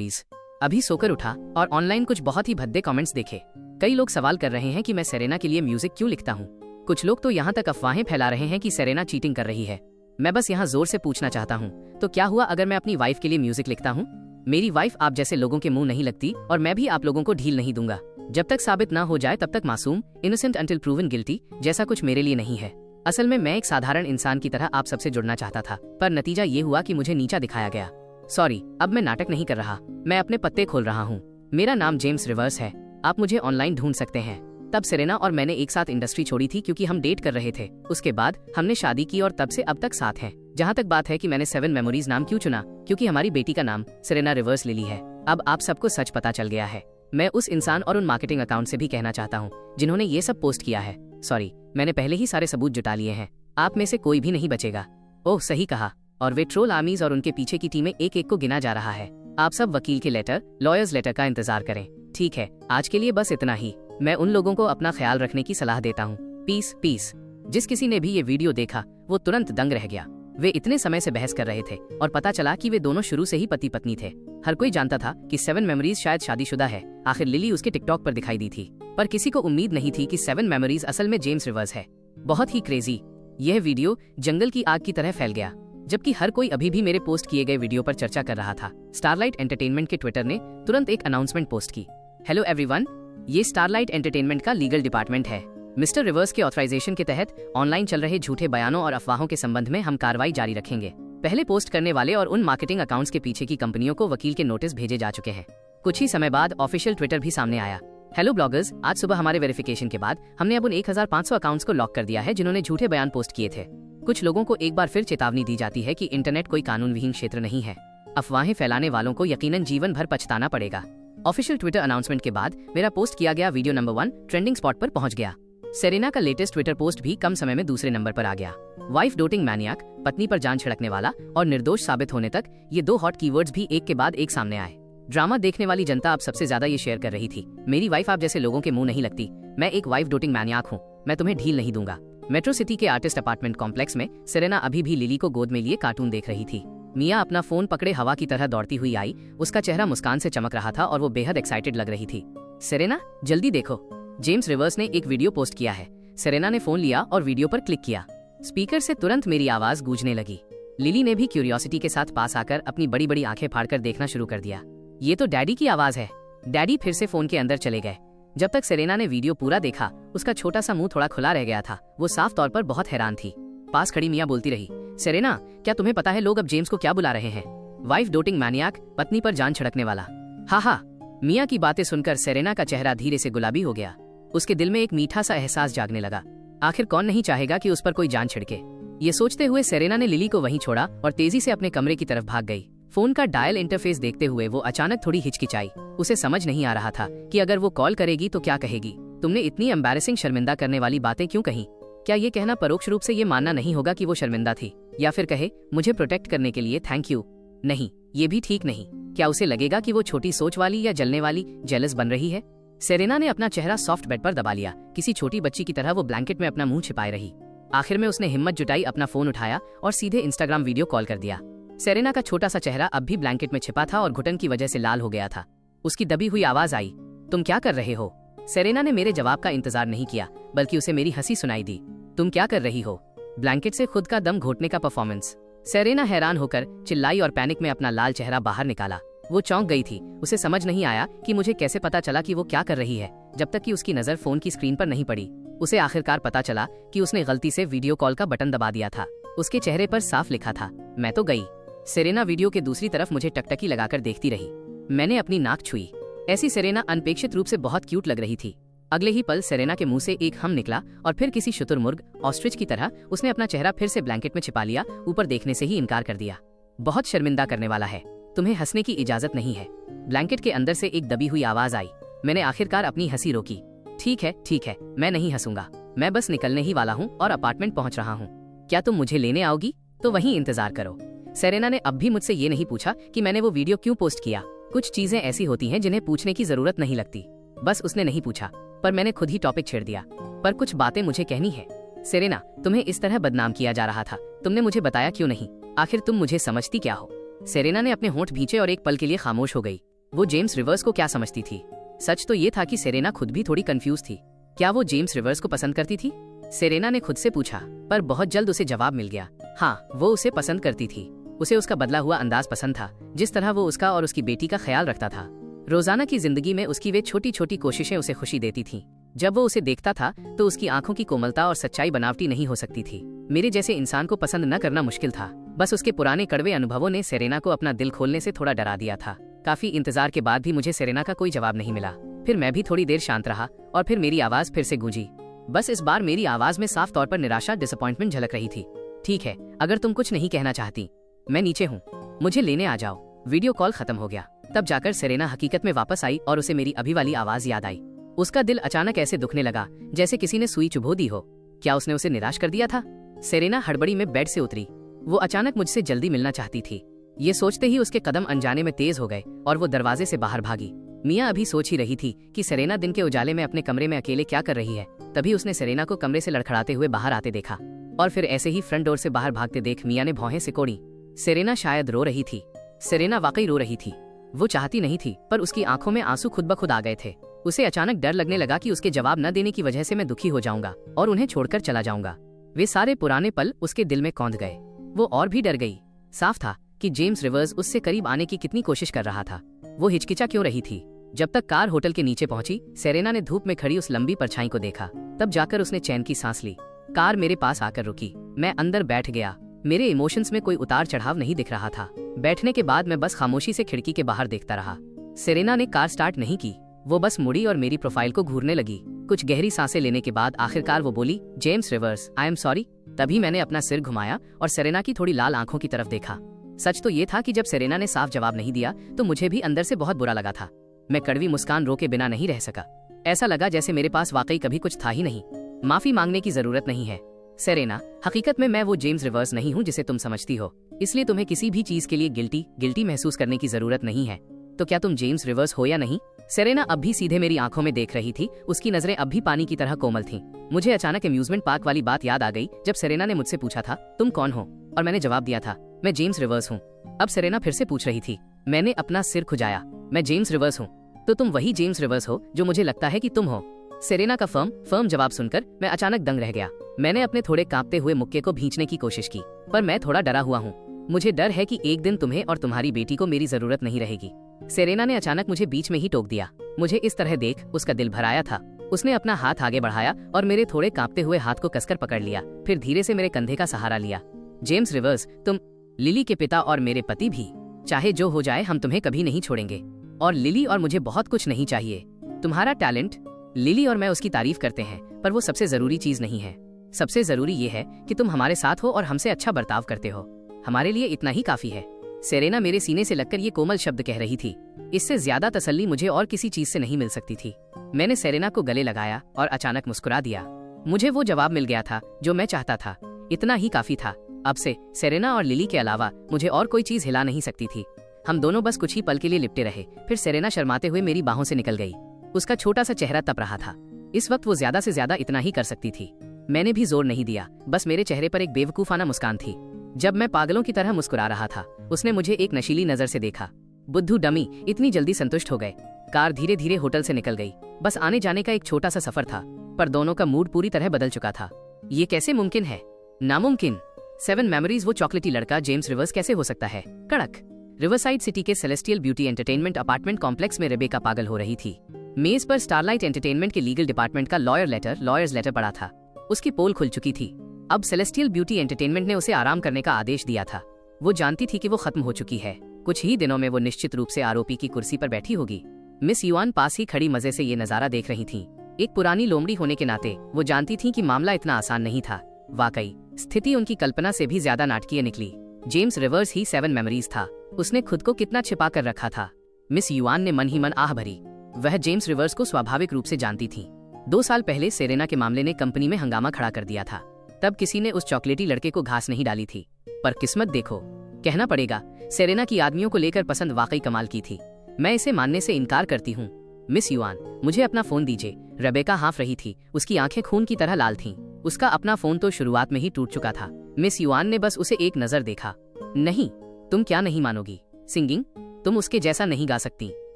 Please. अभी सोकर उठा और ऑनलाइन कुछ बहुत ही भद्दे कमेंट्स देखे। कई लोग सवाल कर रहे हैं कि मैं सेरेना के लिए म्यूजिक क्यों लिखता हूँ। कुछ लोग तो यहाँ तक अफवाहें फैला रहे हैं कि सेरेना चीटिंग कर रही है। मैं बस यहाँ जोर से पूछना चाहता हूँ, तो क्या हुआ अगर मैं अपनी वाइफ के लिए म्यूजिक लिखता हूँ? मेरी वाइफ आप जैसे लोगों के मुंह नहीं लगती और मैं भी आप लोगों को ढील नहीं दूंगा। जब तक साबित ना हो जाए तब तक मासूम, इनोसेंट अंटिल प्रूवन गिल्टी जैसा कुछ मेरे लिए नहीं है। असल में मैं एक साधारण इंसान की तरह आप सबसे जुड़ना चाहता था, पर नतीजा ये हुआ कि मुझे नीचा दिखाया गया। सॉरी, अब मैं नाटक नहीं कर रहा, मैं अपने पत्ते खोल रहा हूँ। मेरा नाम जेम्स रिवर्स है, आप मुझे ऑनलाइन ढूंढ सकते हैं। तब सेरेना और मैंने एक साथ इंडस्ट्री छोड़ी थी क्योंकि हम डेट कर रहे थे। उसके बाद हमने शादी की और तब से अब तक साथ हैं। जहाँ तक बात है कि मैंने 7 मेमोरीज नाम क्यों चुना, क्योंकि हमारी बेटी का नाम सेरेना रिवर्स लिली है। अब आप सबको सच पता चल गया है। मैं उस इंसान और उन मार्केटिंग अकाउंट से भी कहना चाहता हूँ जिन्होंने ये सब पोस्ट किया है। सॉरी, मैंने पहले ही सारे सबूत जुटा लिए हैं, आप में से कोई भी नहीं बचेगा। ओह, सही कहा। और वे ट्रोल आर्मीज और उनके पीछे की टीमें एक एक को गिना जा रहा है। आप सब वकील के लेटर, लॉयर्स लेटर का इंतजार करें। ठीक है, आज के लिए बस इतना ही। मैं उन लोगों को अपना ख्याल रखने की सलाह देता हूँ। Peace peace. जिस किसी ने भी ये वीडियो देखा वो तुरंत दंग रह गया। वे इतने समय से बहस कर रहे थे और पता चला कि वे दोनों शुरू से ही पति पत्नी थे। हर कोई जानता था कि 7 मेमोरीज शायद शादीशुदा है। आखिर लिली उसके टिकटॉक पर दिखाई दी थी, पर किसी को उम्मीद नहीं थी कि 7 मेमोरीज असल में जेम्स रिवर्स है। बहुत ही क्रेजी। यह वीडियो जंगल की आग की तरह फैल गया, जबकि हर कोई अभी भी मेरे पोस्ट किए गए वीडियो पर चर्चा कर रहा था। स्टारलाइट एंटरटेनमेंट के ट्विटर ने तुरंत एक अनाउंसमेंट पोस्ट की। हेलो एवरीवन, ये स्टारलाइट एंटरटेनमेंट का लीगल डिपार्टमेंट है। मिस्टर रिवर्स के ऑथराइजेशन के तहत ऑनलाइन चल रहे झूठे बयानों और अफवाहों के संबंध में हम कार्रवाई जारी रखेंगे। पहले पोस्ट करने वाले और उन मार्केटिंग अकाउंट्स के पीछे की कंपनियों को वकील के नोटिस भेजे जा चुके हैं। कुछ ही समय बाद ऑफिशियल ट्विटर भी सामने आया। हेलो ब्लॉगर्स, आज सुबह हमारे वेरिफिकेशन के बाद हमने अब उन 1500 अकाउंट्स को लॉक कर दिया है जिन्होंने झूठे बयान पोस्ट किए थे। कुछ लोगों को एक बार फिर चेतावनी दी जाती है कि इंटरनेट कोई कानून विहीन क्षेत्र नहीं है। अफवाहें फैलाने वालों को यकीनन जीवन भर पछताना पड़ेगा। ऑफिशियल ट्विटर अनाउंसमेंट के बाद मेरा पोस्ट किया गया वीडियो नंबर 1 ट्रेंडिंग स्पॉट पर पहुंच गया। सेरेना का लेटेस्ट ट्विटर पोस्ट भी कम समय में दूसरे नंबर पर आ गया। वाइफ डोटिंग मैनियाक, पत्नी पर जान छिड़कने वाला और निर्दोष साबित होने तक, ये 2 हॉट कीवर्ड्स भी एक के बाद एक सामने आए। ड्रामा देखने वाली जनता अब सबसे ज्यादा ये शेयर कर रही थी। मेरी वाइफ आप जैसे लोगों के मुंह नहीं लगती। मैं एक वाइफ डोटिंग मैनियाक हूँ, मैं तुम्हें ढील नहीं दूंगा। मेट्रो सिटी के आर्टिस्ट अपार्टमेंट कॉम्प्लेक्स में सेरेना अभी भी लिली को गोद में लिए कार्टून देख रही थी। मिया अपना फोन पकड़े हवा की तरह दौड़ती हुई आई। उसका चेहरा मुस्कान से चमक रहा था और वो बेहद एक्साइटेड लग रही थी। सेरेना, जल्दी देखो, जेम्स रिवर्स ने एक वीडियो पोस्ट किया है। सेरेना ने फोन लिया और वीडियो पर क्लिक किया। स्पीकर से तुरंत मेरी आवाज गूंजने लगी। लिली ने भी क्यूरियोसिटी के साथ पास आकर अपनी बड़ी बड़ी आंखें फाड़कर देखना शुरू कर दिया। ये तो डैडी की आवाज है। डैडी फिर से फोन के अंदर चले गए। जब तक सेरेना ने वीडियो पूरा देखा, उसका छोटा सा मुंह थोड़ा खुला रह गया था। वो साफ तौर पर बहुत हैरान थी। पास खड़ी मिया बोलती रही, सेरेना, क्या तुम्हें पता है लोग अब जेम्स को क्या बुला रहे हैं? वाइफ डोटिंग मैनियाक, पत्नी पर जान छिड़कने वाला। हा। मिया की बातें सुनकर सेरेना का चेहरा धीरे से गुलाबी हो गया। उसके दिल में एक मीठा सा एहसास जागने लगा। आखिर कौन नहीं चाहेगा कि उस पर कोई जान छिड़के। ये सोचते हुए सेरेना ने लिली को वहीं छोड़ा और तेजी से अपने कमरे की तरफ भाग गई। फोन का डायल इंटरफेस देखते हुए वो अचानक थोड़ी हिचकिचाई। उसे समझ नहीं आ रहा था कि अगर वो कॉल करेगी तो क्या कहेगी। तुमने इतनी एम्बैरेसिंग, शर्मिंदा करने वाली बातें क्यों कही? क्या ये कहना परोक्ष रूप से ये मानना नहीं होगा कि वो शर्मिंदा थी? या फिर कहे, मुझे प्रोटेक्ट करने के लिए थैंक यू? नहीं, ये भी ठीक नहीं। क्या उसे लगेगा कि वो छोटी सोच वाली या जलने वाली जेलस बन रही है? सेरेना ने अपना चेहरा सॉफ्ट बेड पर दबा लिया। किसी छोटी बच्ची की तरह वो ब्लैंकेट में अपना मुंह छिपाए रही। आखिर में उसने हिम्मत जुटाई, अपना फोन उठाया और सीधे इंस्टाग्राम वीडियो कॉल कर दिया। सेरेना का छोटा सा चेहरा अब भी ब्लैंकेट में छिपा था और घुटन की वजह से लाल हो गया था। उसकी दबी हुई आवाज आई, तुम क्या कर रहे हो? सेरेना ने मेरे जवाब का इंतजार नहीं किया, बल्कि उसे मेरी हंसी सुनाई दी। तुम क्या कर रही हो? ब्लैंकेट से खुद का दम घोटने का परफॉर्मेंस। सेरेना हैरान होकर चिल्लाई और पैनिक में अपना लाल चेहरा बाहर निकाला। वो चौंक गई थी। उसे समझ नहीं आया कि मुझे कैसे पता चला कि वो क्या कर रही है, जब तक कि उसकी नजर फोन की स्क्रीन पर नहीं पड़ी। उसे आखिरकार पता चला कि उसने गलती से वीडियो कॉल का बटन दबा दिया था। उसके चेहरे पर साफ लिखा था, मैं तो गई। सेरेना वीडियो के दूसरी तरफ मुझे टकटकी लगाकर देखती रही। मैंने अपनी नाक छुई। ऐसी सेरेना अनपेक्षित रूप से बहुत क्यूट लग रही थी। अगले ही पल सेरेना के मुंह से एक हम निकला और फिर किसी शुतुरमुर्ग, ऑस्ट्रिच की तरह उसने अपना चेहरा फिर से ब्लैंकेट में छिपा लिया। ऊपर देखने से ही इनकार कर दिया। बहुत शर्मिंदा करने वाला है, तुम्हें हंसने की इजाजत नहीं है। ब्लैंकेट के अंदर से एक दबी हुई आवाज आई। मैंने आखिरकार अपनी हंसी रोकी। ठीक है, मैं नहीं हंसूंगा। मैं बस निकलने ही वाला हूँ और अपार्टमेंट पहुँच रहा हूँ। क्या तुम मुझे लेने आओगी? तो वहीं इंतजार करो। सेरेना ने अब भी मुझसे ये नहीं पूछा कि मैंने वो वीडियो क्यों पोस्ट किया। कुछ चीजें ऐसी होती हैं जिन्हें पूछने की जरूरत नहीं लगती। बस उसने नहीं पूछा, पर मैंने खुद ही टॉपिक छेड़ दिया। पर कुछ बातें मुझे कहनी है। सेरेना, तुम्हें इस तरह बदनाम किया जा रहा था, तुमने मुझे बताया क्यों नहीं? आखिर तुम मुझे समझती क्या हो? सेरेना ने अपने होंठ भींचे और एक पल के लिए खामोश हो गई। वो जेम्स रिवर्स को क्या समझती थी? सच तो ये था कि सेरेना खुद भी थोड़ी कंफ्यूज थी। क्या वो जेम्स रिवर्स को पसंद करती थी? सेरेना ने खुद से पूछा, पर बहुत जल्द उसे जवाब मिल गया। हाँ, वो उसे पसंद करती थी। उसे उसका बदला हुआ अंदाज पसंद था, जिस तरह वो उसका और उसकी बेटी का ख्याल रखता था। रोजाना की जिंदगी में उसकी वे छोटी छोटी कोशिशें उसे खुशी देती थीं। जब वो उसे देखता था तो उसकी आंखों की कोमलता और सच्चाई बनावटी नहीं हो सकती थी। मेरे जैसे इंसान को पसंद न करना मुश्किल था। बस उसके पुराने कड़वे अनुभवों ने सेरेना को अपना दिल खोलने से थोड़ा डरा दिया था। काफी इंतजार के बाद भी मुझे सेरेना का कोई जवाब नहीं मिला। फिर मैं भी थोड़ी देर शांत रहा और फिर मेरी आवाज फिर से गूंजी। बस इस बार मेरी आवाज में साफ तौर पर निराशा, डिसअपॉइंटमेंट झलक रही थी। ठीक है, अगर तुम कुछ नहीं कहना चाहती, मैं नीचे हूँ, मुझे लेने आ जाओ। वीडियो कॉल खत्म हो गया। तब जाकर सेरेना हकीकत में वापस आई और उसे मेरी अभी वाली आवाज याद आई। उसका दिल अचानक ऐसे दुखने लगा जैसे किसी ने सुई चुभो दी हो। क्या उसने उसे निराश कर दिया था? सेरेना हड़बड़ी में बेड से उतरी। वो अचानक मुझसे जल्दी मिलना चाहती थी। ये सोचते ही उसके कदम अनजाने में तेज हो गए और वो दरवाजे से बाहर भागी। मियाँ अभी सोच ही रही थी कि सेरेना दिन के उजाले में अपने कमरे में अकेले क्या कर रही है। तभी उसने सेरेना को कमरे से लड़खड़ाते हुए बाहर आते देखा और फिर ऐसे ही फ्रंट डोर से बाहर भागते देख मियाँ ने भौहें सिकोड़ी। सेरेना शायद रो रही थी। सेरेना वाकई रो रही थी। वो चाहती नहीं थी, पर उसकी आंखों में आंसू खुद ब खुद आ गए थे। उसे अचानक डर लगने लगा कि उसके जवाब न देने की वजह से मैं दुखी हो जाऊंगा और उन्हें छोड़कर चला जाऊंगा। वे सारे पुराने पल उसके दिल में कौंध गए। वो और भी डर गई। साफ था कि जेम्स रिवर्स उससे करीब आने की कितनी कोशिश कर रहा था। वो हिचकिचा क्यों रही थी? जब तक कार होटल के नीचे पहुंची, सेरेना ने धूप में खड़ी उस लंबी परछाई को देखा। तब जाकर उसने चैन की सांस ली। कार मेरे पास आकर रुकी। मैं अंदर बैठ गया। मेरे इमोशंस में कोई उतार चढ़ाव नहीं दिख रहा था। बैठने के बाद मैं बस खामोशी से खिड़की के बाहर देखता रहा। सेरेना ने कार स्टार्ट नहीं की। वो बस मुड़ी और मेरी प्रोफाइल को घूरने लगी। कुछ गहरी सांसें लेने के बाद आखिरकार वो बोली, James reverse, I am sorry. तभी मैंने अपना सिर घुमाया और सेरेना की थोड़ी लाल आंखों की तरफ देखा। सच तो ये था कि जब सेरेना ने साफ जवाब नहीं दिया तो मुझे भी अंदर से बहुत बुरा लगा था। मैं कड़वी मुस्कान रोके बिना नहीं रह सका। ऐसा लगा जैसे मेरे पास वाकई कभी कुछ था ही नहीं। माफी मांगने की जरूरत नहीं है सेरेना। हकीकत में मैं वो जेम्स रिवर्स नहीं हूँ जिसे तुम समझती हो, इसलिए तुम्हें किसी भी चीज के लिए गिल्टी महसूस करने की जरूरत नहीं है। तो क्या तुम जेम्स रिवर्स हो या नहीं? सेरेना अब भी सीधे मेरी आंखों में देख रही थी। उसकी नजरें अब भी पानी की तरह कोमल थीं। मुझे अचानक अम्यूजमेंट पार्क वाली बात याद आ गई जब सेरेना ने मुझसे पूछा था, तुम कौन हो? और मैंने जवाब दिया था, मैं जेम्स रिवर्स हूँ। अब सेरेना फिर से पूछ रही थी। मैंने अपना सिर खुजाया। मैं जेम्स रिवर्स हूँ। तो तुम वही जेम्स रिवर्स हो जो मुझे लगता है कि तुम हो। सेरेना का फर्म जवाब सुनकर मैं अचानक दंग रह गया। मैंने अपने थोड़े कांपते हुए मुक्के को भींचने की कोशिश की, पर मैं थोड़ा डरा हुआ हूँ। मुझे डर है कि एक दिन तुम्हें और तुम्हारी बेटी को मेरी जरूरत नहीं रहेगी। सेरेना ने अचानक मुझे बीच में ही टोक दिया। मुझे इस तरह देख उसका दिल भर आया था। उसने अपना हाथ आगे बढ़ाया और मेरे थोड़े कांपते हुए हाथ को कसकर पकड़ लिया, फिर धीरे से मेरे कंधे का सहारा लिया। जेम्स रिवर्स, तुम लिली के पिता और मेरे पति भी। चाहे जो हो जाए हम तुम्हें कभी नहीं छोड़ेंगे। और लिली और मुझे बहुत कुछ नहीं चाहिए। तुम्हारा टैलेंट, लिली और मैं उसकी तारीफ करते हैं, पर वो सबसे जरूरी चीज नहीं है। सबसे जरूरी ये है कि तुम हमारे साथ हो और हमसे अच्छा बर्ताव करते हो। हमारे लिए इतना ही काफी है। सेरेना मेरे सीने से लगकर ये कोमल शब्द कह रही थी। इससे ज्यादा तसल्ली मुझे और किसी चीज से नहीं मिल सकती थी। मैंने सेरेना को गले लगाया और अचानक मुस्कुरा दिया। मुझे वो जवाब मिल गया था जो मैं चाहता था। इतना ही काफी था। अब से सेरेना और लिली के अलावा मुझे और कोई चीज हिला नहीं सकती थी। हम दोनों बस कुछ ही पल के लिए लिपटे रहे। फिर सेरेना शर्माते हुए मेरी बाहों से निकल गई। उसका छोटा सा चेहरा तप रहा था। इस वक्त वो ज्यादा से ज्यादा इतना ही कर सकती थी। मैंने भी जोर नहीं दिया, बस मेरे चेहरे पर एक बेवकूफाना मुस्कान थी। जब मैं पागलों की तरह मुस्कुरा रहा था, उसने मुझे एक नशीली नजर से देखा। बुद्धू डमी, इतनी जल्दी संतुष्ट हो गए? कार धीरे धीरे होटल से निकल गई। बस आने जाने का एक छोटा सा सफर था, पर दोनों का मूड पूरी तरह बदल चुका था। ये कैसे मुमकिन है? नामुमकिन। 7 मेमोरीज, वो चॉकलेटी लड़का जेम्स रिवर्स कैसे हो सकता है? कड़क। रिवरसाइड सिटी के celestial beauty entertainment apartment complex में रेबेका पागल हो रही थी। मेज पर स्टारलाइट एंटरटेनमेंट के लीगल डिपार्टमेंट का लॉयर्स लेटर पड़ा था। उसकी पोल खुल चुकी थी। अब सेलेस्टियल ब्यूटी एंटरटेनमेंट ने उसे आराम करने का आदेश दिया था। वो जानती थी कि वो खत्म हो चुकी है। कुछ ही दिनों में वो निश्चित रूप से आरोपी की कुर्सी पर बैठी होगी। मिस युआन पास ही खड़ी मजे से ये नजारा देख रही थीं। एक पुरानी लोमड़ी होने के नाते वो जानती थीं कि मामला इतना आसान नहीं था। वाकई स्थिति उनकी कल्पना से भी ज्यादा नाटकीय निकली। जेम्स रिवर्स ही 7 मेमोरीज था। उसने खुद को कितना छिपा कर रखा था। मिस युआन ने मन ही मन आह भरी। वह जेम्स रिवर्स को स्वाभाविक रूप से जानती थी। 2 साल पहले सेरेना के मामले ने कंपनी में हंगामा खड़ा कर दिया था। तब किसी ने उस चॉकलेटी लड़के को घास नहीं डाली थी। पर किस्मत देखो, कहना पड़ेगा, सेरेना की आदमियों को लेकर पसंद वाकई कमाल की थी। मैं इसे मानने से इनकार करती हूँ। मिस युआन, मुझे अपना फोन दीजिए। रेबेका हाँफ रही थी। उसकी आंखें खून की तरह लाल थीं। उसका अपना फोन तो शुरुआत में ही टूट चुका था। मिस युआन ने बस उसे एक नजर देखा। नहीं, तुम क्या नहीं मानोगी? सिंगिंग? तुम उसके जैसा नहीं गा सकती।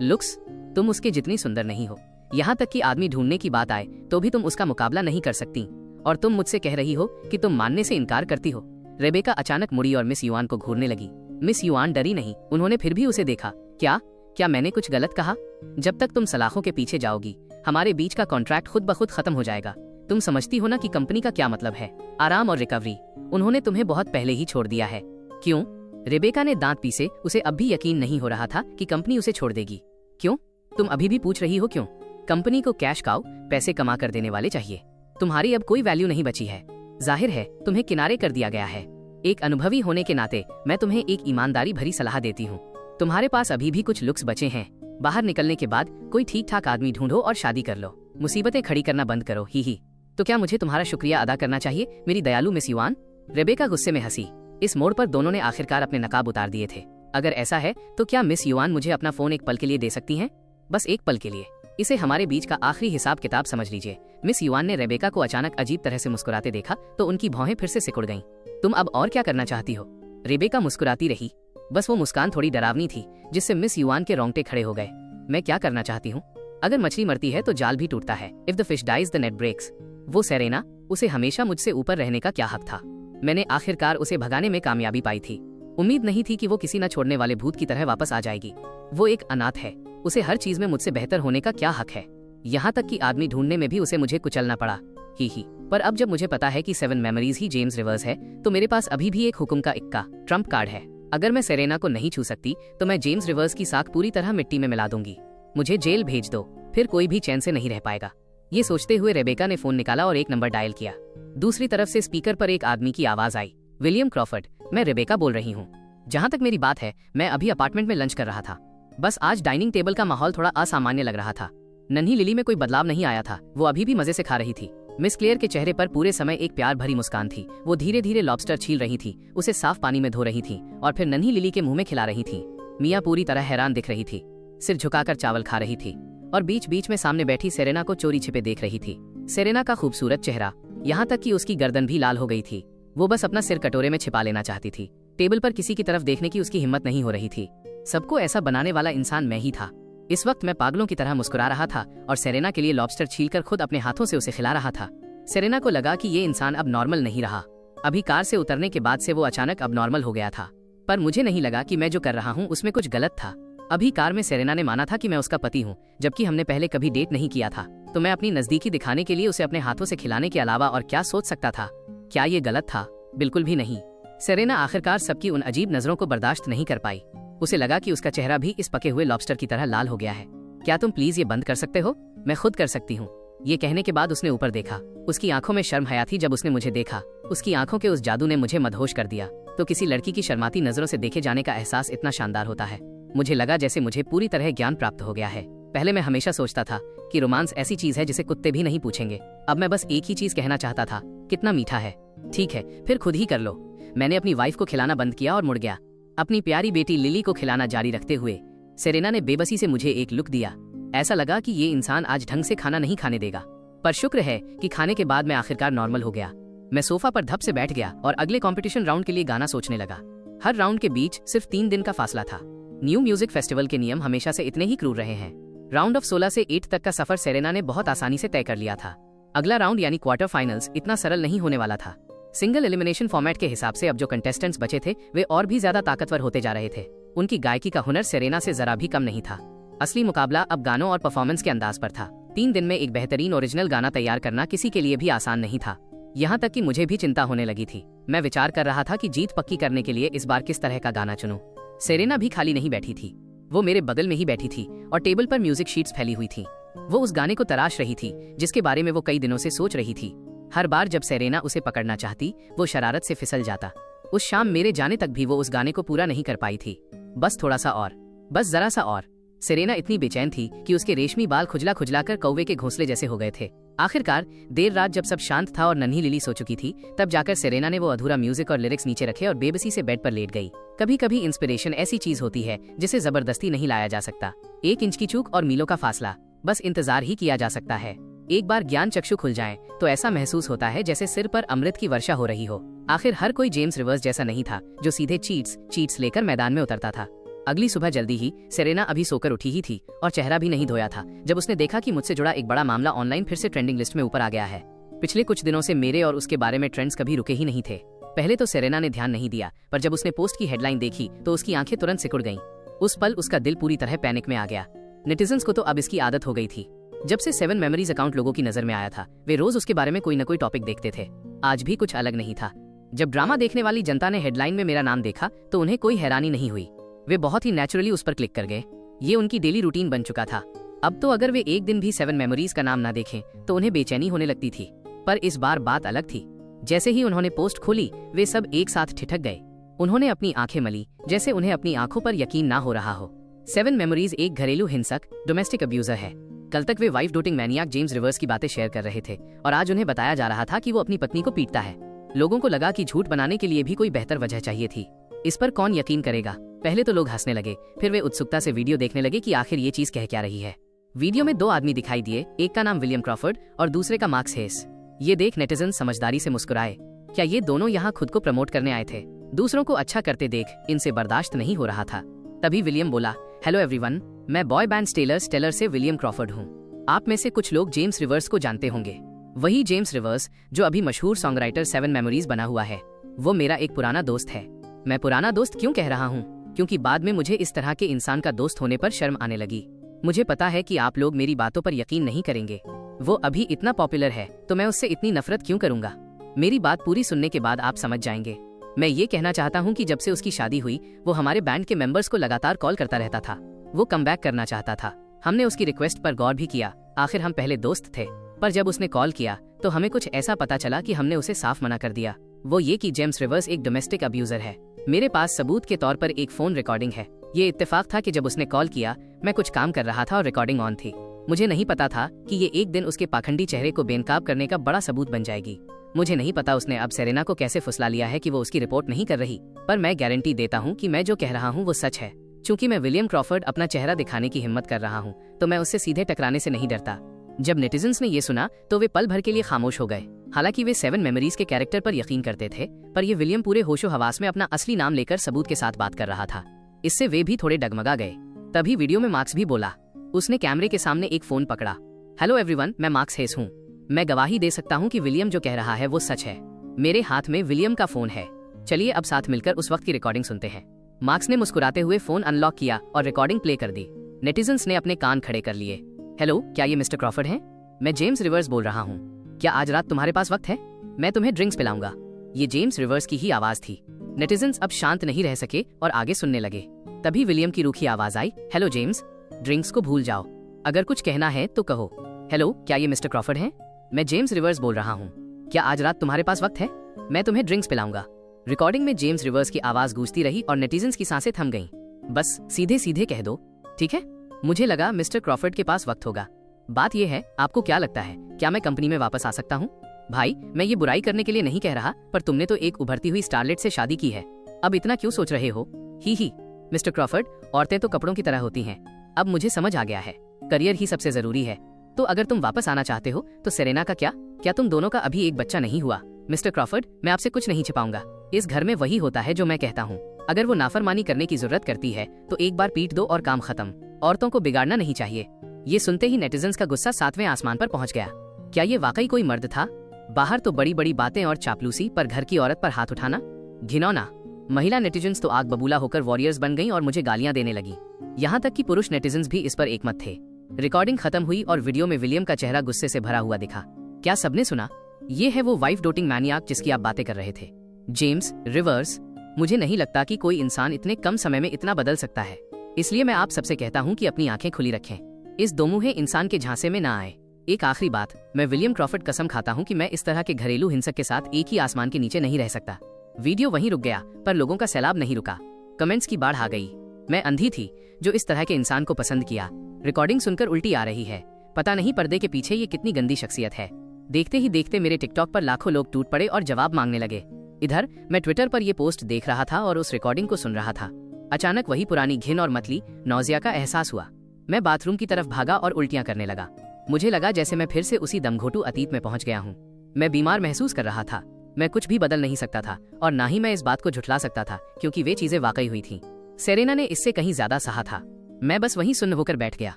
लुक्स? तुम उसके जितनी सुंदर नहीं हो। यहाँ तक कि आदमी ढूंढने की बात आए तो भी तुम उसका मुकाबला नहीं कर सकती, और तुम मुझसे कह रही हो कि तुम मानने से इनकार करती हो। रेबेका अचानक मुड़ी और मिस युआन को घूरने लगी। मिस युआन डरी नहीं, उन्होंने फिर भी उसे देखा। क्या मैंने कुछ गलत कहा? जब तक तुम सलाखों के पीछे जाओगी, हमारे बीच का कॉन्ट्रैक्ट खुद ब खुद खत्म हो जाएगा। तुम समझती हो ना कि कंपनी का क्या मतलब है? आराम और रिकवरी। उन्होंने तुम्हें बहुत पहले ही छोड़ दिया है। क्यों? रेबेका ने दांत पीसे। उसे अब भी यकीन नहीं हो रहा था कि कंपनी उसे छोड़ देगी। क्यों? तुम अभी भी पूछ रही हो क्यों? कंपनी को कैश काउ, पैसे कमा कर देने वाले चाहिए। तुम्हारी अब कोई वैल्यू नहीं बची है। जाहिर है तुम्हें किनारे कर दिया गया है। एक अनुभवी होने के नाते मैं तुम्हें एक ईमानदारी भरी सलाह देती हूँ। तुम्हारे पास अभी भी कुछ लुक्स बचे हैं। बाहर निकलने के बाद कोई ठीक ठाक आदमी ढूंढो और शादी कर लो। मुसीबतें खड़ी करना बंद करो। ही। तो क्या मुझे तुम्हारा शुक्रिया अदा करना चाहिए, मेरी दयालु मिस युआन? रेबेका गुस्से में हंसी। इस मोड़ पर दोनों ने आखिरकार अपने नकाब उतार दिए थे। अगर ऐसा है तो क्या मिस युआन मुझे अपना फोन एक पल के लिए दे सकती हैं? बस एक पल के लिए। इसे हमारे बीच का आखिरी हिसाब किताब समझ लीजिए। मिस युआन ने रेबेका को अचानक अजीब तरह से मुस्कुराते देखा तो उनकी भौहें फिर से सिकुड़ गईं। तुम अब और क्या करना चाहती हो? रेबेका मुस्कुराती रही। बस वो मुस्कान थोड़ी डरावनी थी जिससे मिस युआन के रोंगटे खड़े हो गए। मैं क्या करना चाहती हूँ? अगर मछली मरती है तो जाल भी टूटता है। If the fish dies the net breaks. वो सेरेना, उसे हमेशा मुझसे ऊपर रहने का क्या हक था? मैंने आखिरकार उसे भगाने में कामयाबी पाई थी। उम्मीद नहीं थी कि वो किसी न छोड़ने वाले भूत की तरह वापस आ जाएगी। वो एक अनाथ है, उसे हर चीज में मुझसे बेहतर होने का क्या हक है? यहाँ तक कि आदमी ढूंढने में भी उसे मुझे कुचलना पड़ा। ही। पर अब जब मुझे पता है कि 7 मेमोरीज ही जेम्स रिवर्स है, तो मेरे पास अभी भी एक हुक्म का इक्का, ट्रम्प कार्ड है। अगर मैं सेरेना को नहीं छू सकती तो मैं जेम्स रिवर्स की साख पूरी तरह मिट्टी में मिला दूंगी। मुझे जेल भेज दो, फिर कोई भी चैन से नहीं रह पाएगा। ये सोचते हुए रेबेका ने फोन निकाला और एक नंबर डायल किया। दूसरी तरफ से स्पीकर पर एक आदमी की आवाज आई। विलियम क्रॉफर्ड, मैं रेबेका बोल रही हूँ। जहाँ तक मेरी बात है, मैं अभी अपार्टमेंट में लंच कर रहा था। बस आज डाइनिंग टेबल का माहौल थोड़ा असामान्य लग रहा था। नन्ही लिली में कोई बदलाव नहीं आया था, वो अभी भी मजे से खा रही थी। मिस क्लेयर के चेहरे पर पूरे समय एक प्यार भरी मुस्कान थी। वो धीरे धीरे लॉबस्टर छील रही थी, उसे साफ पानी में धो रही थी और फिर नन्ही लिली के मुंह में खिला रही थी। मिया पूरी तरह हैरान दिख रही थी, सिर झुकाकर चावल खा रही थी और बीच बीच में सामने बैठी सेरेना को चोरी छिपे देख रही थी। सेरेना का खूबसूरत चेहरा, यहाँ तक कि उसकी गर्दन भी लाल हो गई थी। वो बस अपना सिर कटोरे में छिपा लेना चाहती थी। टेबल पर किसी की तरफ देखने की उसकी हिम्मत नहीं हो रही थी। सबको ऐसा बनाने वाला इंसान मैं ही था। इस वक्त मैं पागलों की तरह मुस्कुरा रहा था और सेरेना के लिए लॉबस्टर छीलकर खुद अपने हाथों से उसे खिला रहा था। सेरेना को लगा कि ये इंसान अब नॉर्मल नहीं रहा। अभी कार से उतरने के बाद से वो अचानक अब नॉर्मल हो गया था। पर मुझे नहीं लगा कि मैं जो कर रहा हूँ उसमें कुछ गलत था। अभी कार में सेरेना ने माना था कि मैं उसका पति हूँ, जबकि हमने पहले कभी डेट नहीं किया था। तो मैं अपनी नजदीकी दिखाने के लिए उसे अपने हाथों से खिलाने के अलावा और क्या सोच सकता था? क्या ये गलत था? बिल्कुल भी नहीं। सेरेना आखिरकार सबकी उन अजीब नजरों को बर्दाश्त नहीं कर पाई। उसे लगा कि उसका चेहरा भी इस पके हुए लॉबस्टर की तरह लाल हो गया है। क्या तुम प्लीज ये बंद कर सकते हो? मैं खुद कर सकती हूँ। ये कहने के बाद उसने ऊपर देखा। उसकी आंखों में शर्म हया थी जब उसने मुझे देखा। उसकी आंखों के उस जादू ने मुझे मदहोश कर दिया। तो किसी लड़की की शर्माती नजरों से देखे जाने का एहसास इतना शानदार होता है। मुझे लगा जैसे मुझे पूरी तरह ज्ञान प्राप्त हो गया है। पहले मैं हमेशा सोचता था कि रोमांस ऐसी चीज है जिसे कुत्ते भी नहीं पूछेंगे। अब मैं बस एक ही चीज कहना चाहता था, कितना मीठा है। ठीक है, फिर खुद ही कर लो। मैंने अपनी वाइफ को खिलाना बंद किया और मुड़ गया। अपनी प्यारी बेटी लिली को खिलाना जारी रखते हुए सेरेना ने बेबसी से मुझे एक लुक दिया। ऐसा लगा कि ये इंसान आज ढंग से खाना नहीं खाने देगा। पर शुक्र है कि खाने के बाद मैं आखिरकार नॉर्मल हो गया। मैं सोफा पर धप से बैठ गया और अगले कंपटीशन राउंड के लिए गाना सोचने लगा। हर राउंड के बीच सिर्फ 3 दिन का फासला था। न्यू म्यूजिक फेस्टिवल के नियम हमेशा से इतने ही क्रूर रहे हैं। राउंड ऑफ 16 से 8 तक का सफर सेरेना ने बहुत आसानी से तय कर लिया था। अगला राउंड यानी क्वार्टर फाइनल्स इतना सरल नहीं होने वाला था। सिंगल एलिमिनेशन फॉर्मेट के हिसाब से अब जो कंटेस्टेंट्स बचे थे वे और भी ज्यादा ताकतवर होते जा रहे थे। उनकी गायकी का हुनर सेरेना से जरा भी कम नहीं था। असली मुकाबला अब गानों और परफॉर्मेंस के अंदाज पर था। 3 दिन में एक बेहतरीन ओरिजिनल गाना तैयार करना किसी के लिए भी आसान नहीं था। यहाँ तक कि मुझे भी चिंता होने लगी थी। मैं विचार कर रहा था कि जीत पक्की करने के लिए इस बार किस तरह का गाना चुनूं। सेरेना भी खाली नहीं बैठी थी। वो मेरे बगल में ही बैठी थी और टेबल पर म्यूजिक शीट्स फैली हुई थी। वो उस गाने को तराश रही थी जिसके बारे में वो कई दिनों से सोच रही थी। हर बार जब सेरेना उसे पकड़ना चाहती वो शरारत से फिसल जाता। उस शाम मेरे जाने तक भी वो उस गाने को पूरा नहीं कर पाई थी। बस थोड़ा सा और, बस जरा सा और। सेरेना इतनी बेचैन थी कि उसके रेशमी बाल खुजला खुजला कर कौवे के घोंसले जैसे हो गए थे। आखिरकार देर रात जब सब शांत था और नन्ही लिली सो चुकी थी, तब जाकर सेरेना ने वो अधूरा म्यूजिक और लिरिक्स नीचे रखे और बेबसी से बेड पर लेट गई। कभी कभी इंस्पिरेशन ऐसी चीज होती है जिसे जबरदस्ती नहीं लाया जा सकता। 1 इंच की चूक और मीलों का फासला, बस इंतजार ही किया जा सकता है। एक बार ज्ञान चक्षु खुल जाए तो ऐसा महसूस होता है जैसे सिर पर अमृत की वर्षा हो रही हो। आखिर हर कोई जेम्स रिवर्स जैसा नहीं था जो सीधे चीट्स लेकर मैदान में उतरता था। अगली सुबह जल्दी ही सेरेना अभी सोकर उठी ही थी और चेहरा भी नहीं धोया था जब उसने देखा कि मुझसे जुड़ा एक बड़ा मामला ऑनलाइन फिर से ट्रेंडिंग लिस्ट में ऊपर आ गया है। पिछले कुछ दिनों से मेरे और उसके बारे में ट्रेंड्स कभी रुके ही नहीं थे। पहले तो सेरेना ने ध्यान नहीं दिया, पर जब उसने पोस्ट की हेडलाइन देखी तो उसकी आंखें तुरंत सिकुड़ गईं। उस पल उसका दिल पूरी तरह पैनिक में आ गया। नेटिजन्स को तो अब इसकी आदत हो गई थी। जब से 7 मेमोरीज अकाउंट लोगों की नजर में आया था, वे रोज उसके बारे में कोई न कोई टॉपिक देखते थे। आज भी कुछ अलग नहीं था। जब ड्रामा देखने वाली जनता ने हेडलाइन में मेरा नाम देखा तो उन्हें कोई हैरानी नहीं हुई। वे बहुत ही नेचुरली उस पर क्लिक कर गए। ये उनकी डेली रूटीन बन चुका था। अब तो अगर वे एक दिन भी 7 मेमोरीज का नाम ना देखें तो उन्हें बेचैनी होने लगती थी। पर इस बार बात अलग थी। जैसे ही उन्होंने पोस्ट खोली, वे सब एक साथ ठिठक गए। उन्होंने अपनी आंखें मली, जैसे उन्हें अपनी आंखों पर यकीन ना हो रहा हो। 7 मेमोरीज एक घरेलू हिंसक, डोमेस्टिक अब्यूजर है। कल तक वे wife doting maniac James Rivers की बातें शेयर कर रहे थे और आज उन्हें बताया जा रहा था कि वो अपनी पत्नी को पीटता है। लोगों को लगा कि झूठ बनाने के लिए भी कोई बेहतर वजह चाहिए थी। इस पर कौन यकीन करेगा। पहले तो लोग हंसने लगे, फिर वे उत्सुकता से वीडियो देखने लगे कि आखिर ये चीज कह क्या रही है। वीडियो में 2 आदमी दिखाई दिए, एक का नाम विलियम क्रॉफर्ड और दूसरे का मार्क्स हेस। ये देख नेटिजन समझदारी से मुस्कुराए। क्या ये दोनों यहाँ खुद को प्रमोट करने आए थे? दूसरों को अच्छा करते देख इनसे बर्दाश्त नहीं हो रहा था। तभी विलियम बोला, हेलो एवरीवन, मैं बॉय बैंड स्टेलर से विलियम क्रॉफर्ड हूँ। आप में से कुछ लोग जेम्स रिवर्स को जानते होंगे। वही जेम्स रिवर्स जो अभी मशहूर सॉन्ग राइटर 7 मेमोरीज बना हुआ है। वो मेरा एक पुराना दोस्त है। मैं पुराना दोस्त क्यों कह रहा हूँ? क्योंकि बाद में मुझे इस तरह के इंसान का दोस्त होने पर शर्म आने लगी। मुझे पता है कि आप लोग मेरी बातों पर यकीन नहीं करेंगे। वो अभी इतना पॉपुलर है तो मैं उससे इतनी नफरत क्यों करूंगा? मेरी बात पूरी सुनने के बाद आप समझ जाएंगे। मैं ये कहना चाहता हूँ कि जब से उसकी शादी हुई, वो हमारे बैंड के मेंबर्स को लगातार कॉल करता रहता था। वो कमबैक करना चाहता था। हमने उसकी रिक्वेस्ट पर गौर भी किया। आखिर हम पहले दोस्त थे। पर जब उसने कॉल किया तो हमें कुछ ऐसा पता चला कि हमने उसे साफ मना कर दिया। वो ये कि जेम्स रिवर्स एक डोमेस्टिक अब्यूजर है। मेरे पास सबूत के तौर पर एक फोन रिकॉर्डिंग है। ये इत्तेफाक था कि जब उसने कॉल किया, मैं कुछ काम कर रहा था और रिकॉर्डिंग ऑन थी। मुझे नहीं पता था कि ये एक दिन उसके पाखंडी चेहरे को बेनकाब करने का बड़ा सबूत बन जाएगी। मुझे नहीं पता उसने अब सेरेना को कैसे फुसला लिया है कि वो उसकी रिपोर्ट नहीं कर रही। पर मैं गारंटी देता हूँ कि मैं जो कह रहा हूँ वो सच है। चूंकि मैं विलियम क्रॉफर्ड अपना चेहरा दिखाने की हिम्मत कर रहा हूँ, तो मैं उससे सीधे टकराने से नहीं डरता। जब नेटिजन्स ने ये सुना तो वे पल भर के लिए खामोश हो गए। हालांकि वे 7 मेमोरीज के कैरेक्टर पर यकीन करते थे, पर ये विलियम पूरे होशो हवास में अपना असली नाम लेकर सबूत के साथ बात कर रहा था। इससे वे भी थोड़े डगमगा गए। तभी वीडियो में मार्क्स भी बोला। उसने कैमरे के सामने एक फोन पकड़ा। हेलो एवरीवन, मैं मार्क्स हेस हूँ। मैं गवाही दे सकता हूँ कि विलियम जो कह रहा है वो सच है। मेरे हाथ में विलियम का फोन है। चलिए अब साथ मिलकर उस वक्त की रिकॉर्डिंग सुनते हैं। मार्क्स ने मुस्कुराते हुए फोन अनलॉक किया और रिकॉर्डिंग प्ले कर दी। नेटिजन्स ने अपने कान खड़े कर लिए। हेलो, क्या ये मिस्टर क्रॉफर्ड हैं? मैं जेम्स रिवर्स बोल रहा हूँ। क्या आज रात तुम्हारे पास वक्त है? मैं तुम्हें ड्रिंक्स पिलाऊंगा। ये जेम्स रिवर्स की ही आवाज थी। नेटिजन्स अब शांत नहीं रह सके और आगे सुनने लगे। तभी विलियम की रूखी आवाज आई, हेलो जेम्स, ड्रिंक्स को भूल जाओ। अगर कुछ कहना है तो कहो। हेलो, क्या ये मिस्टर क्रॉफर्ड हैं? मैं जेम्स रिवर्स बोल रहा हूँ। क्या आज रात तुम्हारे पास वक्त है? मैं तुम्हें ड्रिंक्स पिलाऊंगा। रिकॉर्डिंग में जेम्स रिवर्स की आवाज गूंजती रही और नेटिजन्स की सांसें थम गईं। बस सीधे सीधे कह दो, ठीक है? मुझे लगा मिस्टर क्रॉफर्ड के पास वक्त होगा। बात यह है, आपको क्या लगता है, क्या मैं कंपनी में वापस आ सकता हूँ? भाई, मैं ये बुराई करने के लिए नहीं कह रहा, पर तुमने तो एक उभरती हुई स्टारलेट से शादी की है। अब इतना क्यों सोच रहे हो? ही मिस्टर क्रॉफर्ड, औरतें तो कपड़ों की तरह होती हैं। अब मुझे समझ आ गया है, करियर ही सबसे जरूरी है। तो अगर तुम वापस आना चाहते हो तो सेरेना का क्या तुम दोनों का अभी एक बच्चा नहीं हुआ? मिस्टर क्रॉफर्ड, मैं आपसे कुछ नहीं छिपाऊंगा। इस घर में वही होता है जो मैं कहता हूँ। अगर वो नाफरमानी करने की जरूरत करती है तो एक बार पीट दो और काम खत्म। औरतों को बिगाड़ना नहीं चाहिए। ये सुनते ही नेटिजन्स का गुस्सा 7वें आसमान पर पहुंच गया। क्या ये वाकई कोई मर्द था? बाहर तो बड़ी बड़ी बातें और चापलूसी, पर घर की औरत पर हाथ उठाना, घिनौना। महिला नेटिजन्स तो आग बबूला होकर वॉरियर्स बन गईं और मुझे गालियां देने लगी। यहाँ तक कि पुरुष नेटिजन्स भी इस पर एकमत थे। रिकॉर्डिंग खत्म हुई और वीडियो में विलियम का चेहरा गुस्से से भरा हुआ दिखा। क्या सबने सुना? ये है वो वाइफ डोटिंग मैनियाक जिसकी आप बातें कर रहे थे, जेम्स रिवर्स। मुझे नहीं लगता कि कोई इंसान इतने कम समय में इतना बदल सकता है। इसलिए मैं आप सबसे कहता हूँ कि अपनी आंखें खुली रखें, इस दोमुहे इंसान के झांसे में ना आए। एक आखिरी बात, मैं विलियम क्रॉफर्ड कसम खाता हूँ कि मैं इस तरह के घरेलू हिंसक के साथ एक ही आसमान के नीचे नहीं रह सकता। वीडियो वहीं रुक गया, पर लोगों का सैलाब नहीं रुका। कमेंट्स की बाढ़ आ गई। मैं अंधी थी जो इस तरह के इंसान को पसंद किया। रिकॉर्डिंग सुनकर उल्टी आ रही है। पता नहीं पर्दे के पीछे ये कितनी गंदी शख्सियत है। देखते ही देखते मेरे टिकटॉक पर लाखों लोग टूट पड़े और जवाब मांगने लगे। इधर मैं ट्विटर पर ये पोस्ट देख रहा था और उस रिकॉर्डिंग को सुन रहा था। अचानक वही पुरानी घिन और मतली नौजिया का एहसास हुआ। मैं बाथरूम की तरफ भागा और उल्टियां करने लगा। मुझे लगा जैसे मैं फिर से उसी दमघोटू अतीत में पहुंच गया हूँ। मैं बीमार महसूस कर रहा था। मैं कुछ भी बदल नहीं सकता था और ना ही मैं इस बात को झुठला सकता था, क्योंकि वे चीजें वाकई हुई थी। सेरेना ने इससे कहीं ज्यादा सहा था। मैं बस वहीं सुन्न होकर बैठ गया।